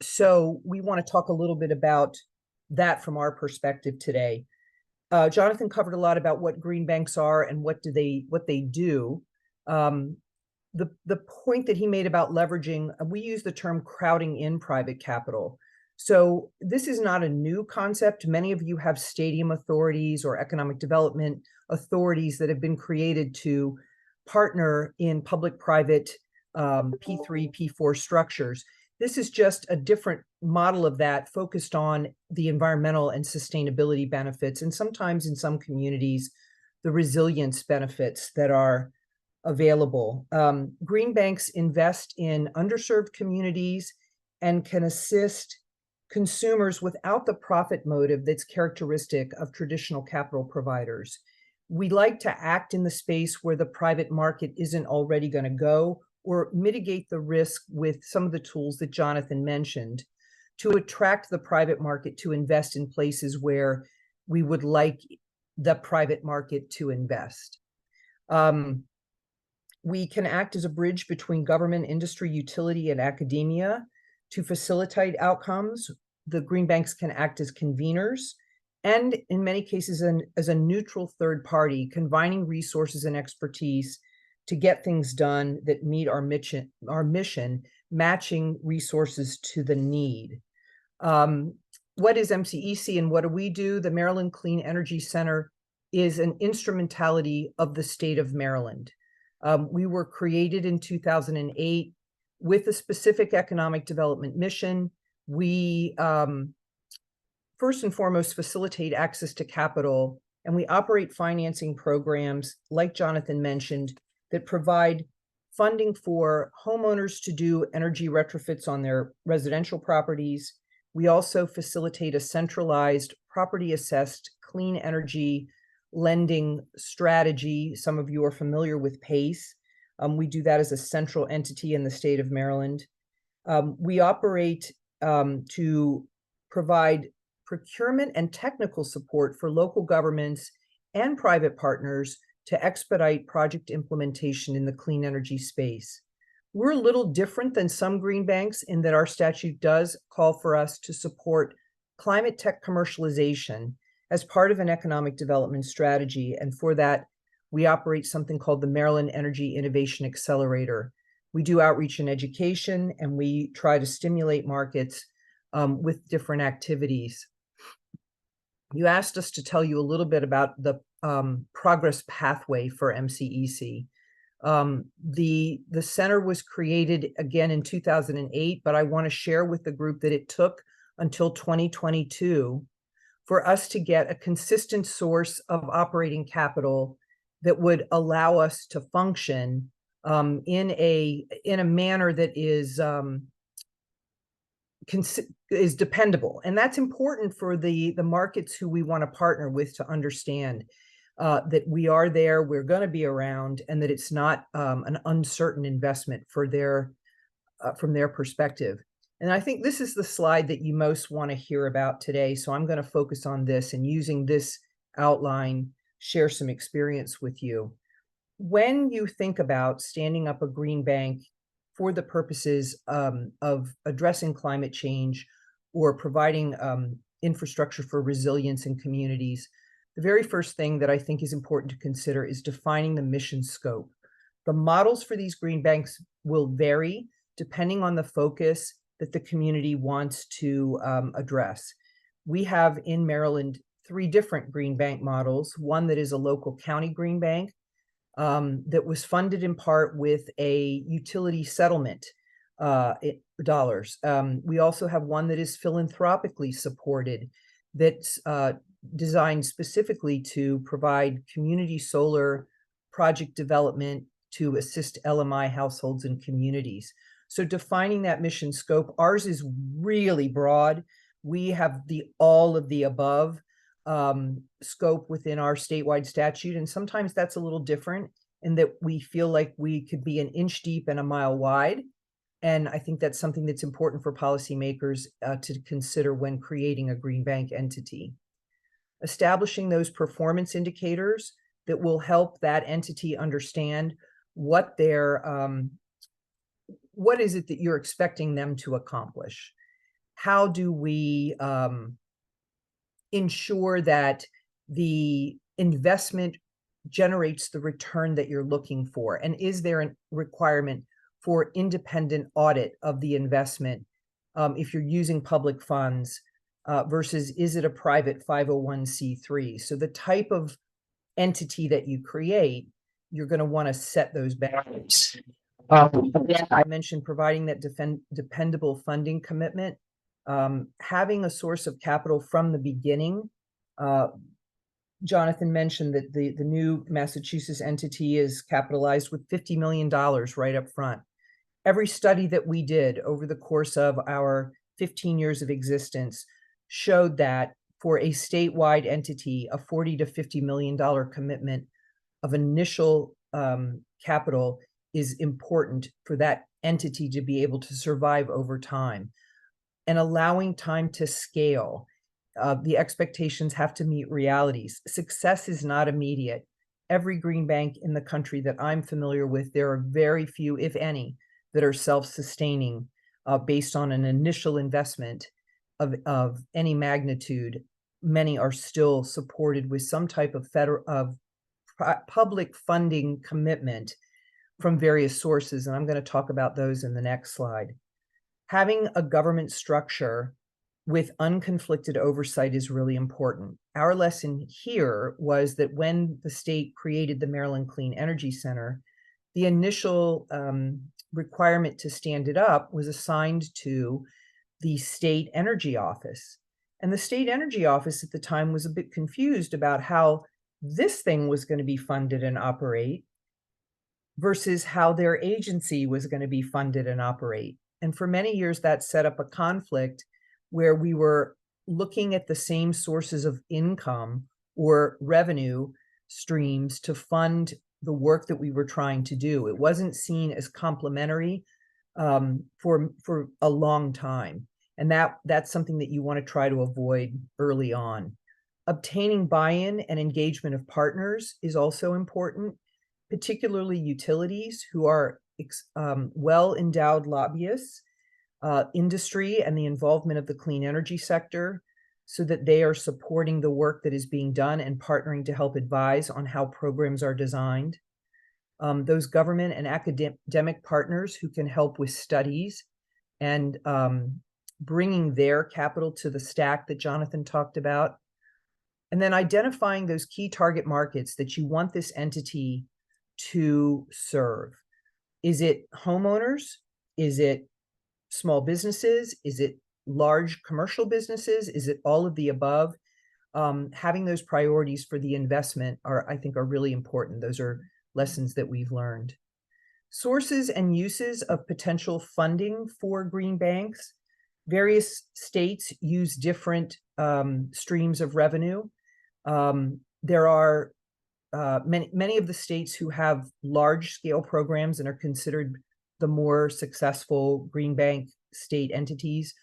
So we want to talk a little bit about that from our perspective today. Jonathan covered a lot about what green banks are and what they do. The point that he made about leveraging, we use the term crowding in private capital. So this is not a new concept. Many of you have stadium authorities or economic development authorities that have been created to partner in public-private P3, P4 structures. This is just a different model of that, focused on the environmental and sustainability benefits, and sometimes in some communities, the resilience benefits that are available. Green banks invest in underserved communities and can assist consumers without the profit motive that's characteristic of traditional capital providers. We like to act in the space where the private market isn't already going to go, or mitigate the risk with some of the tools that Jonathan mentioned to attract the private market to invest in places where we would like the private market to invest. We can act as a bridge between government, industry, utility, and academia to facilitate outcomes. The green banks can act as conveners and in many cases as a neutral third party, combining resources and expertise to get things done that meet our mission, matching resources to the need. What is MCEC and what do we do? The Maryland Clean Energy Center is an instrumentality of the state of Maryland. We were created in 2008 with a specific economic development mission. We first and foremost facilitate access to capital, and we operate financing programs, like Jonathan mentioned, that provide funding for homeowners to do energy retrofits on their residential properties. We also facilitate a centralized, property-assessed clean energy lending strategy. Some of you are familiar with PACE. We do that as a central entity in the state of Maryland. We operate to provide procurement and technical support for local governments and private partners to expedite project implementation in the clean energy space. We're a little different than some green banks in that our statute does call for us to support climate tech commercialization as part of an economic development strategy. And for that, we operate something called the Maryland Energy Innovation Accelerator. We do outreach and education, and we try to stimulate markets with different activities. You asked us to tell you a little bit about the progress pathway for MCEC. The center was created again in 2008, but I want to share with the group that it took until 2022 for us to get a consistent source of operating capital that would allow us to function in a manner that is dependable. And that's important for the markets who we want to partner with to understand that we are there, we're going to be around, and that it's not an uncertain investment for from their perspective. And I think this is the slide that you most want to hear about today. So I'm going to focus on this, and using this outline, share some experience with you. When you think about standing up a green bank for the purposes of addressing climate change or providing infrastructure for resilience in communities, the very first thing that I think is important to consider is defining the mission scope. The models for these green banks will vary depending on the focus that the community wants to address. We have in Maryland 3 different green bank models, one that is a local county green bank that was funded in part with a utility settlement dollars. We also have one that is philanthropically supported, that's designed specifically to provide community solar project development to assist LMI households and communities. So defining that mission scope, ours is really broad. We have the all of the above scope within our statewide statute. And sometimes that's a little different in that we feel like we could be an inch deep and a mile wide. And I think that's something that's important for policymakers to consider when creating a green bank entity. Establishing those performance indicators that will help that entity understand what is it that you're expecting them to accomplish? How do we ensure that the investment generates the return that you're looking for? And is there a requirement for independent audit of the investment if you're using public funds versus is it a private 501c3? So the type of entity that you create, you're going to want to set those boundaries. I mentioned providing that dependable funding commitment, having a source of capital from the beginning. Jonathan mentioned that the new Massachusetts entity is capitalized with $50 million right up front. Every study that we did over the course of our 15 years of existence showed that for a statewide entity, a $40 to $50 million commitment of initial capital is important for that entity to be able to survive over time. And allowing time to scale. The expectations have to meet realities. Success is not immediate. Every green bank in the country that I'm familiar with, there are very few, if any, that are self-sustaining based on an initial investment of any magnitude. Many are still supported with some type of public funding commitment from various sources, and I'm going to talk about those in the next slide. Having a government structure with unconflicted oversight is really important. Our lesson here was that when the state created the Maryland Clean Energy Center, the initial requirement to stand it up was assigned to the State Energy Office. And the State Energy Office at the time was a bit confused about how this thing was going to be funded and operate versus how their agency was going to be funded and operate. And for many years, that set up a conflict where we were looking at the same sources of income or revenue streams to fund the work that we were trying to do. It wasn't seen as complementary for a long time. And that's something that you want to try to avoid early on. Obtaining buy-in and engagement of partners is also important, particularly utilities who are well-endowed lobbyists, industry, and the involvement of the clean energy sector, so that they are supporting the work that is being done and partnering to help advise on how programs are designed. Those government and academic partners who can help with studies and bringing their capital to the stack that Jonathan talked about. And then identifying those key target markets that you want this entity to serve. Is it homeowners? Is it small businesses? Is it large commercial businesses? Is it all of the above? Having those priorities for the investment I think are really important. Those are lessons that we've learned. Sources and uses of potential funding for green banks. Various states use different streams of revenue. There are many of the states who have large scale programs and are considered the more successful green bank state entities,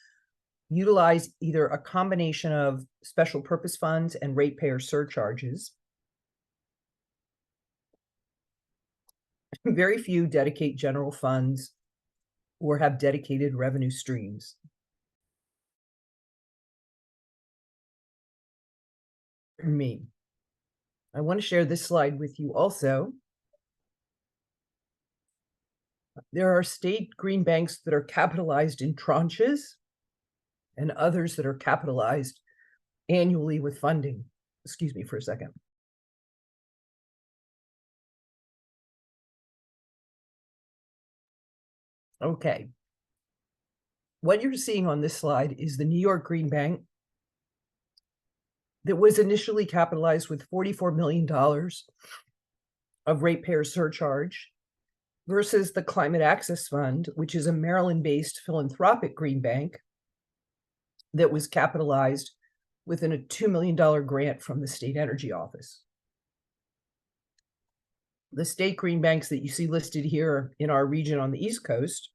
utilize either a combination of special purpose funds and ratepayer surcharges. Very few dedicate general funds or have dedicated revenue streams. I want to share this slide with you also. There are state green banks that are capitalized in tranches and others that are capitalized annually with funding. Excuse me for a second. Okay. What you're seeing on this slide is the New York Green Bank that was initially capitalized with $44 million of ratepayer surcharge versus the Climate Access Fund, which is a Maryland-based philanthropic green bank that was capitalized within a $2 million grant from the State Energy Office. The state green banks that you see listed here in our region on the East Coast,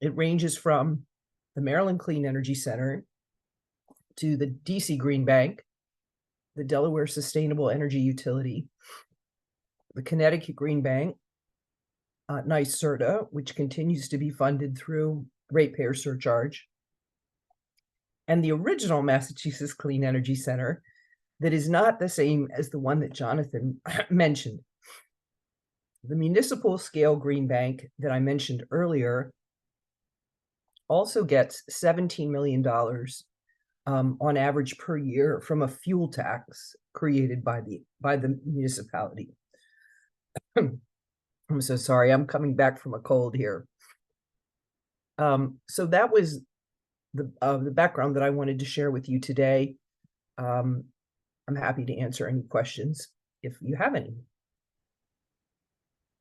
it ranges from the Maryland Clean Energy Center to the DC Green Bank, the Delaware Sustainable Energy Utility, the Connecticut Green Bank, NYSERDA, which continues to be funded through ratepayer surcharge, and the original Massachusetts Clean Energy Center that is not the same as the one that Jonathan mentioned. The municipal scale green bank that I mentioned earlier also gets $17 million on average per year from a fuel tax created by the municipality. I'm so sorry, I'm coming back from a cold here. So that was the background that I wanted to share with you today. I'm happy to answer any questions if you have any.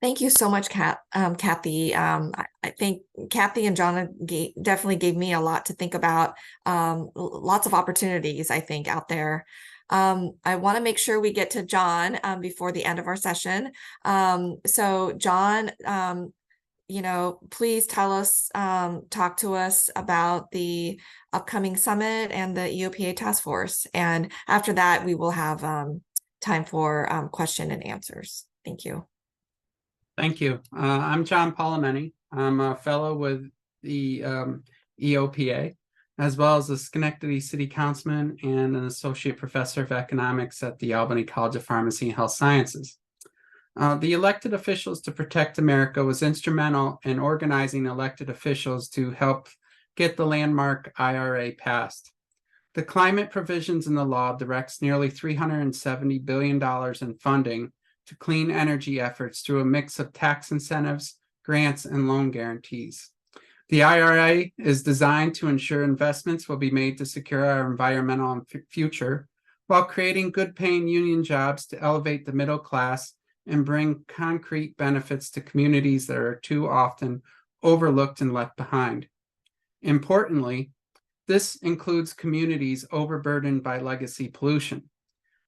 Thank you so much, Kathy. I think Kathy and John definitely gave me a lot to think about. Lots of opportunities, I think, out there. I want to make sure we get to John before the end of our session. So John, please tell us, talk to us about the upcoming summit and the EOPA task force. And after that, we will have time for question and answers. Thank you. Thank you. I'm John Polimeni. I'm a fellow with the EOPA, as well as a Schenectady City Councilman and an associate professor of economics at the Albany College of Pharmacy and Health Sciences. The Elected Officials to Protect America was instrumental in organizing elected officials to help get the landmark IRA passed. The climate provisions in the law directs nearly $370 billion in funding to clean energy efforts through a mix of tax incentives, grants, and loan guarantees. The IRA is designed to ensure investments will be made to secure our environmental future while creating good-paying union jobs to elevate the middle class and bring concrete benefits to communities that are too often overlooked and left behind. Importantly, this includes communities overburdened by legacy pollution.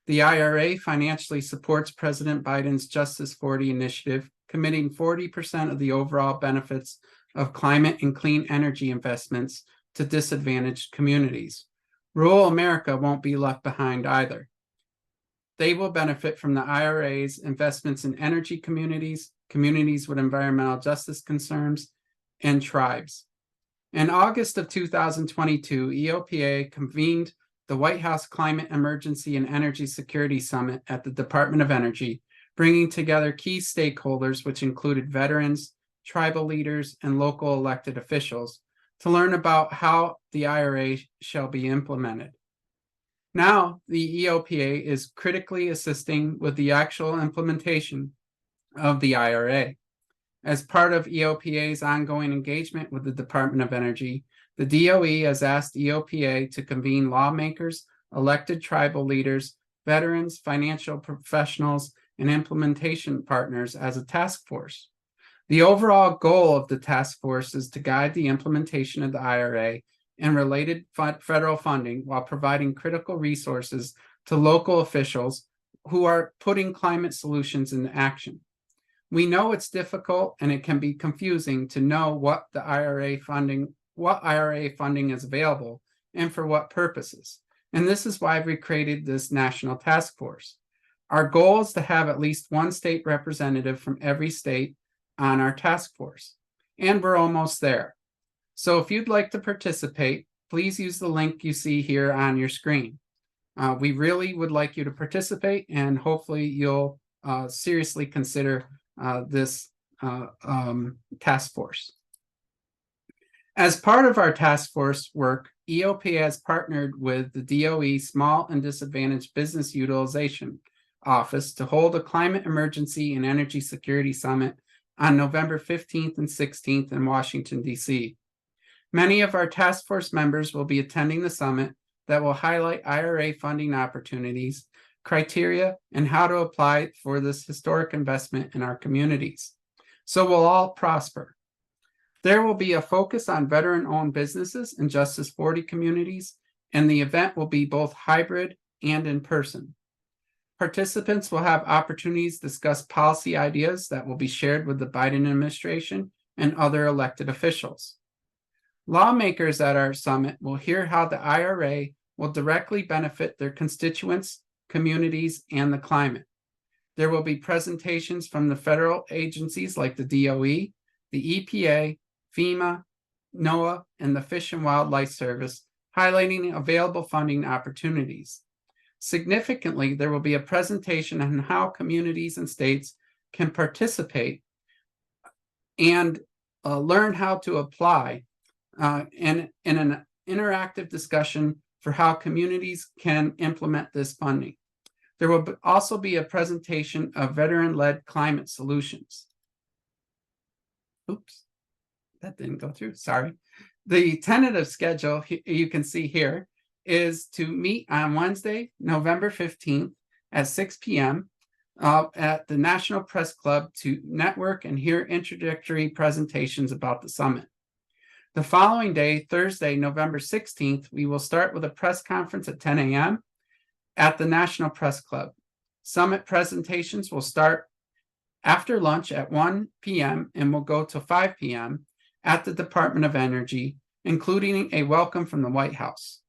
The IRA financially supports President Biden's Justice 40 initiative, committing 40% of the overall benefits of climate and clean energy investments to disadvantaged communities. Rural America won't be left behind either. They will benefit from the IRA's investments in energy communities, communities with environmental justice concerns, and tribes. In August of 2022, EOPA convened the White House Climate Emergency and Energy Security Summit at the Department of Energy, bringing together key stakeholders, which included veterans, tribal leaders, and local elected officials, to learn about how the IRA shall be implemented. Now, the EOPA is critically assisting with the actual implementation of the IRA. As part of EOPA's ongoing engagement with the Department of Energy, the DOE has asked EOPA to convene lawmakers, elected tribal leaders, veterans, financial professionals, and implementation partners as a task force. The overall goal of the task force is to guide the implementation of the IRA and related federal funding while providing critical resources to local officials who are putting climate solutions into action. We know it's difficult and it can be confusing to know what IRA funding is available and for what purposes. And this is why we created this national task force. Our goal is to have at least one state representative from every state on our task force, and we're almost there. So if you'd like to participate, please use the link you see here on your screen. We really would like you to participate, and hopefully you'll seriously consider this task force. As part of our task force work, EOPA has partnered with the DOE Small and Disadvantaged Business Utilization Office to hold a Climate Emergency and Energy Security Summit on November 15th and 16th in Washington, D.C. Many of our task force members will be attending the summit that will highlight IRA funding opportunities, criteria, and how to apply for this historic investment in our communities, so we'll all prosper. There will be a focus on veteran-owned businesses and Justice 40 communities, and the event will be both hybrid and in person. Participants will have opportunities to discuss policy ideas that will be shared with the Biden administration and other elected officials. Lawmakers at our summit will hear how the IRA will directly benefit their constituents, communities, and the climate. There will be presentations from the federal agencies like the DOE, the EPA, FEMA, NOAA, and the Fish and Wildlife Service, highlighting available funding opportunities. Significantly, there will be a presentation on how communities and states can participate and learn how to apply, and in an interactive discussion for how communities can implement this funding. There will also be a presentation of veteran-led climate solutions. Oops, that didn't go through, sorry. The tentative schedule you can see here is to meet on Wednesday, November 15th at 6 p.m. At the National Press Club to network and hear introductory presentations about the summit. The following day, Thursday, November 16th, we will start with a press conference at 10 a.m. at the National Press Club. Summit presentations will start after lunch at 1 p.m. and will go to 5 p.m. at the Department of Energy, including a welcome from the White House.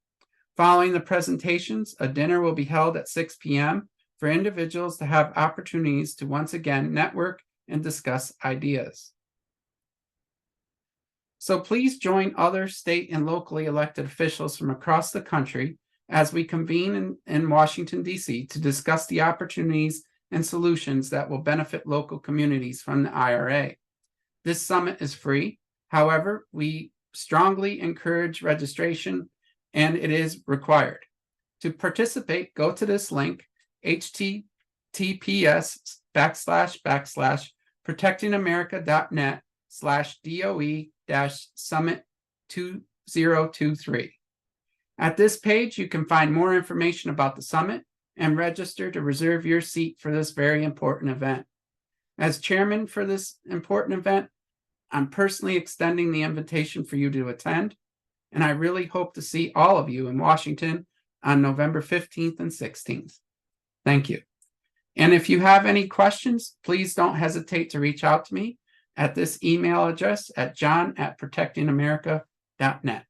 Following the presentations, a dinner will be held at 6 p.m. for individuals to have opportunities to once again network and discuss ideas. So please join other state and locally elected officials from across the country as we convene in Washington, D.C. to discuss the opportunities and solutions that will benefit local communities from the IRA. This summit is free. However, we strongly encourage registration, and it is required. To participate, go to this link, https://protectingamerica.net/DOE-summit 2023. At this page, you can find more information about the summit and register to reserve your seat for this very important event. As chairman for this important event, I'm personally extending the invitation for you to attend, and I really hope to see all of you in Washington on November 15th and 16th. Thank you. And if you have any questions, please don't hesitate to reach out to me at this email address at john@protectingamerica.net.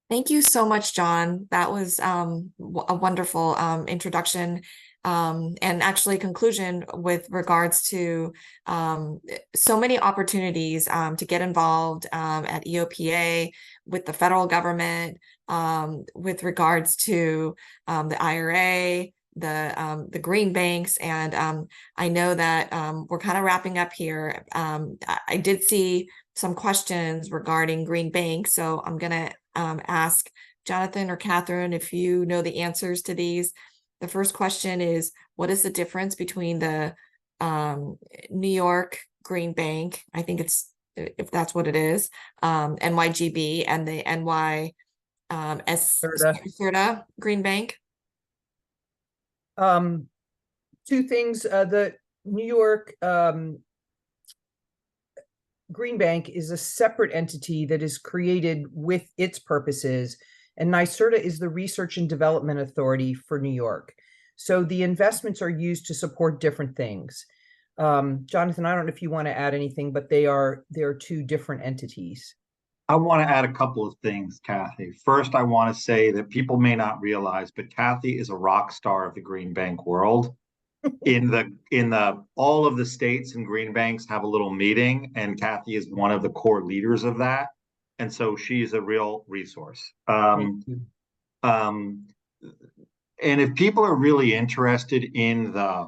Thank you so much, John. That was a wonderful introduction and actually conclusion with regards to so many opportunities to get involved at EOPA with the federal government, with regards to the IRA, the green banks, and I know that we're kind of wrapping up here. I did see some questions regarding green banks, so I'm going to ask Jonathan or Catherine if you know the answers to these. The first question is, what is the difference between the New York Green Bank, I think it's, if that's what it is, NYGB, and the NYSERDA Green Bank? Two things. The New York Green Bank is a separate entity that is created with its purposes, and NYSERDA is the Research and Development Authority for New York. So the investments are used to support different things. Jonathan, I don't know if you want to add anything, but they are two different entities. I want to add a couple of things, Kathy. First, I want to say that people may not realize, but Kathy is a rock star of the green bank world. All of the states and green banks have a little meeting, and Kathy is one of the core leaders of that. And so she's a real resource. And if people are really interested in the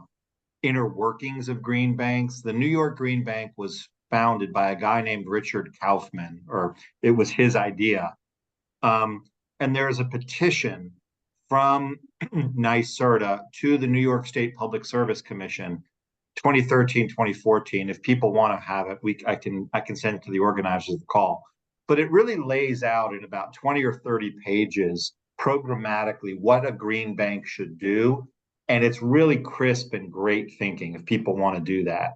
inner workings of green banks, the New York Green Bank was founded by a guy named Richard Kaufman, or it was his idea. And there's a petition from NYSERDA to the New York State Public Service Commission, 2013, 2014. If people want to have it, I can send it to the organizers of the call. But it really lays out in about 20 or 30 pages programmatically what a green bank should do. And it's really crisp and great thinking if people want to do that.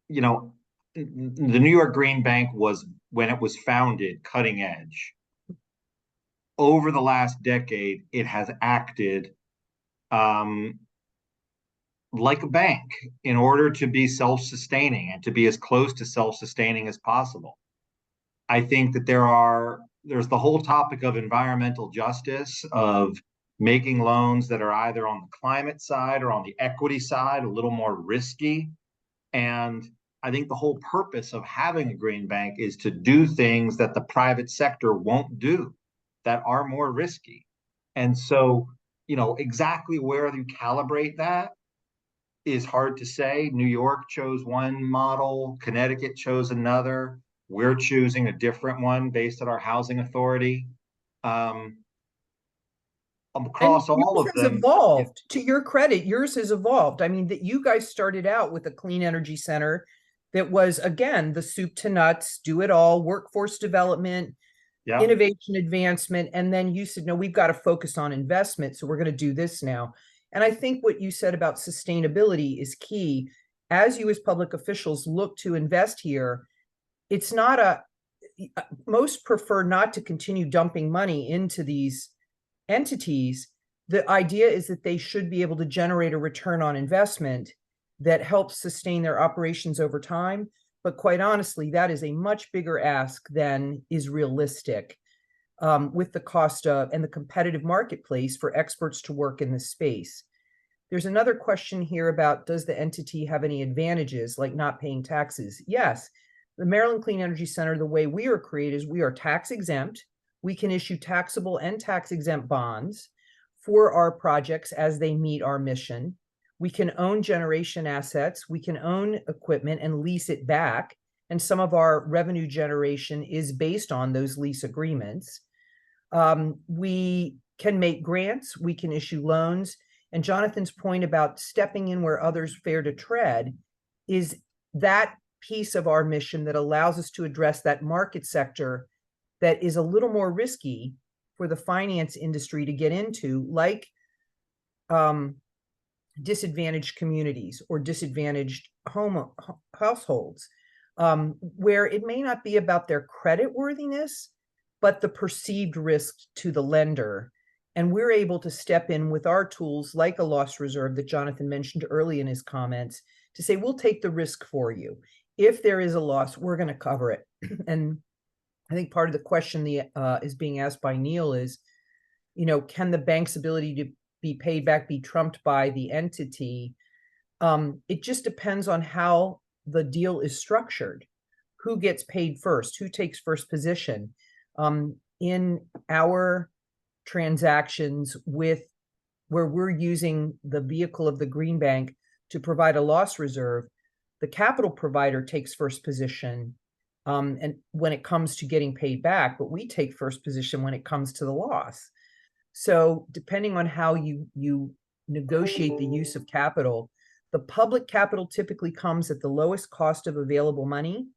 You know, the New York Green Bank was, when it was founded, cutting edge. Over the last decade, it has acted like a bank in order to be self-sustaining and to be as close to self-sustaining as possible. I think that there's the whole topic of environmental justice, of making loans that are either on the climate side or on the equity side a little more risky. And I think the whole purpose of having a green bank is to do things that the private sector won't do, that are more risky. And so, you know, exactly where you calibrate that is hard to say. New York chose one model, Connecticut chose another. We're choosing a different one based on our housing authority. Across all of them, evolved. To your credit, yours has evolved. I mean, that you guys started out with a clean energy center that was, again, the soup to nuts, do it all, workforce development, innovation advancement. And then you said, no, we've got to focus on investment. So we're going to do this now. And I think what you said about sustainability is key. As you as public officials look to invest here, it's not most prefer not to continue dumping money into these entities. The idea is that they should be able to generate a return on investment that helps sustain their operations over time. But quite honestly, that is a much bigger ask than is realistic with the cost of and the competitive marketplace for experts to work in this space. There's another question here about, does the entity have any advantages like not paying taxes? Yes, the Maryland Clean Energy Center, the way we are created is we are tax exempt. We can issue taxable and tax exempt bonds for our projects as they meet our mission. We can own generation assets. We can own equipment and lease it back. And some of our revenue generation is based on those lease agreements. We can make grants. We can issue loans. And Jonathan's point about stepping in where others fear to tread is that piece of our mission that allows us to address that market sector that is a little more risky for the finance industry to get into, like disadvantaged communities or disadvantaged households, where it may not be about their credit worthiness, but the perceived risk to the lender. And we're able to step in with our tools like a loss reserve that Jonathan mentioned early in his comments to say, we'll take the risk for you. If there is a loss, we're going to cover it. And I think part of the question is being asked by Neil is, you know, can the bank's ability to be paid back be trumped by the entity. It just depends on how the deal is structured. Who gets paid first? Who takes first position? In our transactions where we're using the vehicle of the Green Bank to provide a loss reserve, the capital provider takes first position, and when it comes to getting paid back, but we take first position when it comes to the loss. So depending on how you negotiate the use of capital, the public capital typically comes at the lowest cost of available money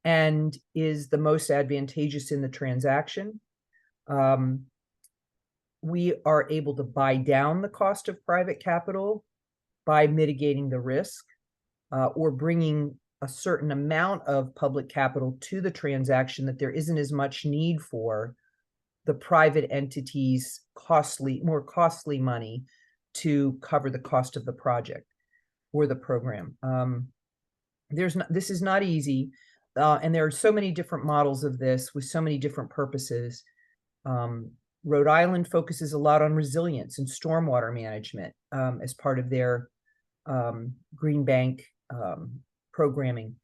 and is the most advantageous in the transaction. We are able to buy down the cost of private capital by mitigating the risk, or bringing a certain amount of public capital to the transaction that there isn't as much need for the private entity's more costly money to cover the cost of the project or the program. This is not easy, and there are so many different models of this with so many different purposes. Rhode Island focuses a lot on resilience and stormwater management as part of their Green Bank programming.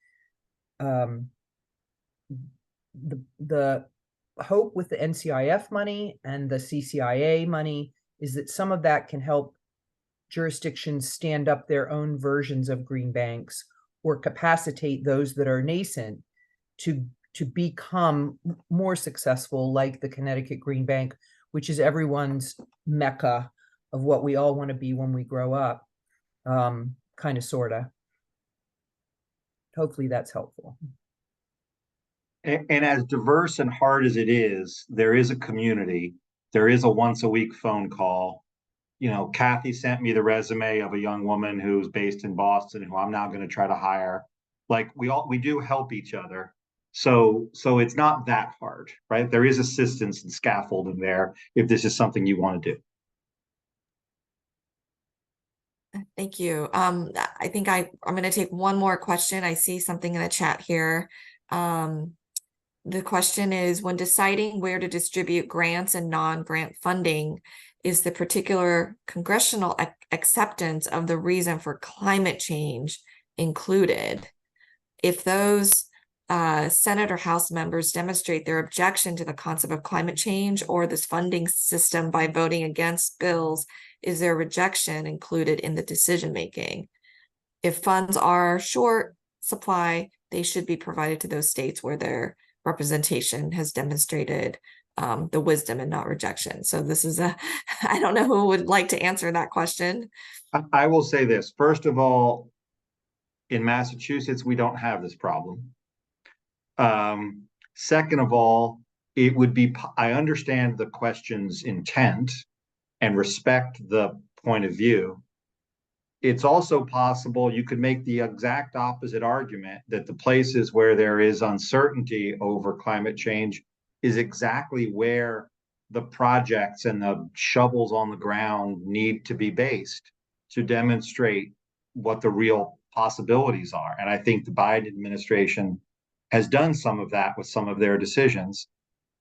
The hope with the NCIF money and the CCIA money is that some of that can help jurisdictions stand up their own versions of green banks or capacitate those that are nascent to become more successful, like the Connecticut Green Bank, which is everyone's mecca of what we all want to be when we grow up, kind of, sort of. Hopefully that's helpful. And as diverse and hard as it is, there is a community. There is a once a week phone call. You know, Kathy sent me the resume of a young woman who's based in Boston, who I'm now going to try to hire. Like we do help each other. So it's not that hard, right? There is assistance and scaffolding there if this is something you want to do. Thank you. I think I'm going to take one more question. I see something in the chat here. The question is, when deciding where to distribute grants and non-grant funding, is the particular congressional acceptance of the reason for climate change included? If those Senate or House members demonstrate their objection to the concept of climate change or this funding system by voting against bills, is their rejection included in the decision-making? If funds are short supply, they should be provided to those states where their representation has demonstrated the wisdom and not rejection. So this is I don't know who would like to answer that question. I will say this. First of all, in Massachusetts, we don't have this problem. Second of all, it would be, I understand the question's intent and respect the point of view. It's also possible you could make the exact opposite argument that the places where there is uncertainty over climate change is exactly where the projects and the shovels on the ground need to be based to demonstrate what the real possibilities are. And I think the Biden administration has done some of that with some of their decisions.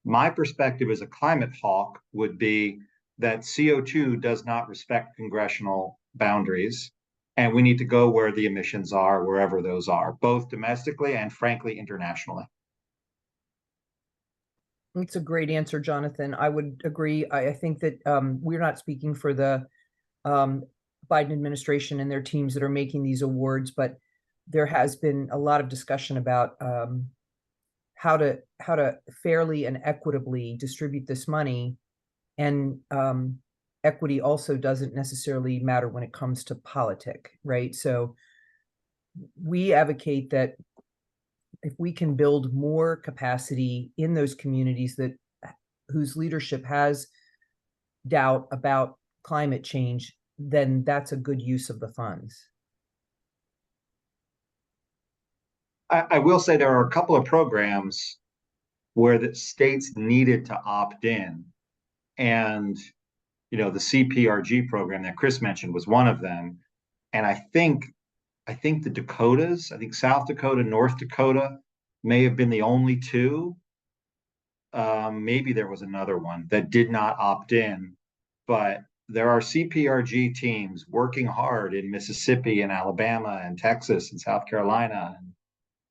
My perspective as a climate hawk would be that CO2 does not respect congressional boundaries, and we need to go where the emissions are, wherever those are, both domestically and frankly internationally. It's a great answer, Jonathan. I would agree. I think that we're not speaking for the Biden administration and their teams that are making these awards, but there has been a lot of discussion about how to fairly and equitably distribute this money. And equity also doesn't necessarily matter when it comes to politics, right? So we advocate that if we can build more capacity in those communities whose leadership has doubt about climate change, then that's a good use of the funds. I will say there are a couple of programs where the states needed to opt in. And, you know, the CPRG program that Chris mentioned was one of them. And I think the Dakotas, I think South Dakota, North Dakota may have been the only two. Maybe there was another one that did not opt in, but there are CPRG teams working hard in Mississippi and Alabama and Texas and South Carolina.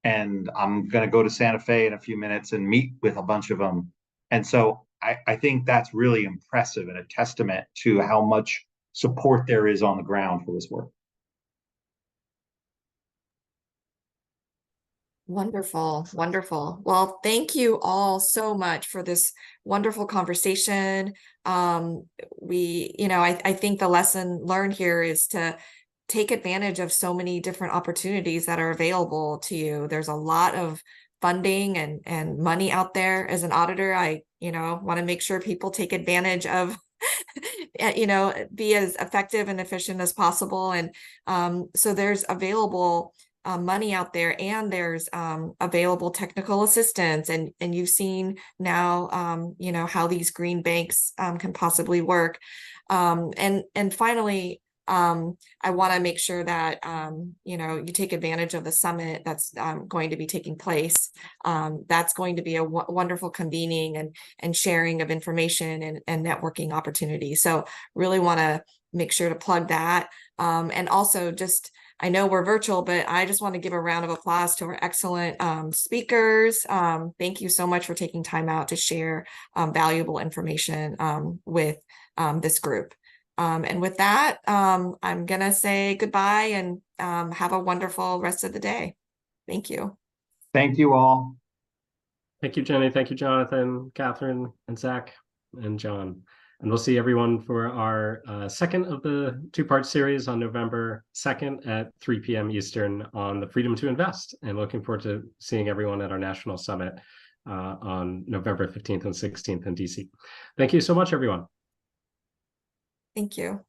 And I'm going to go to Santa Fe in a few minutes and meet with a bunch of them. And so I think that's really impressive and a testament to how much support there is on the ground for this work. Wonderful, wonderful. Well, thank you all so much for this wonderful conversation. I think the lesson learned here is to take advantage of so many different opportunities that are available to you. There's a lot of funding and money out there. As an auditor, I want to make sure people take advantage of be as effective and efficient as possible. And so there's available money out there, and there's available technical assistance, and you've seen now how these green banks can possibly work. And finally, I want to make sure that you take advantage of the summit that's going to be taking place. That's going to be a wonderful convening and sharing of information and networking opportunities. So really want to make sure to plug that. And also I know we're virtual, but I just want to give a round of applause to our excellent speakers. Thank you so much for taking time out to share valuable information with this group. And with that, I'm going to say goodbye and have a wonderful rest of the day. Thank you. Thank you all. Thank you, Jenny. Thank you, Jonathan, Catherine, and Zach, and John. And we'll see everyone for our second of the two-part series on November 2nd at 3 p.m. Eastern on the Freedom to Invest. And looking forward to seeing everyone at our national summit on November 15th and 16th in DC. Thank you so much, everyone. Thank you.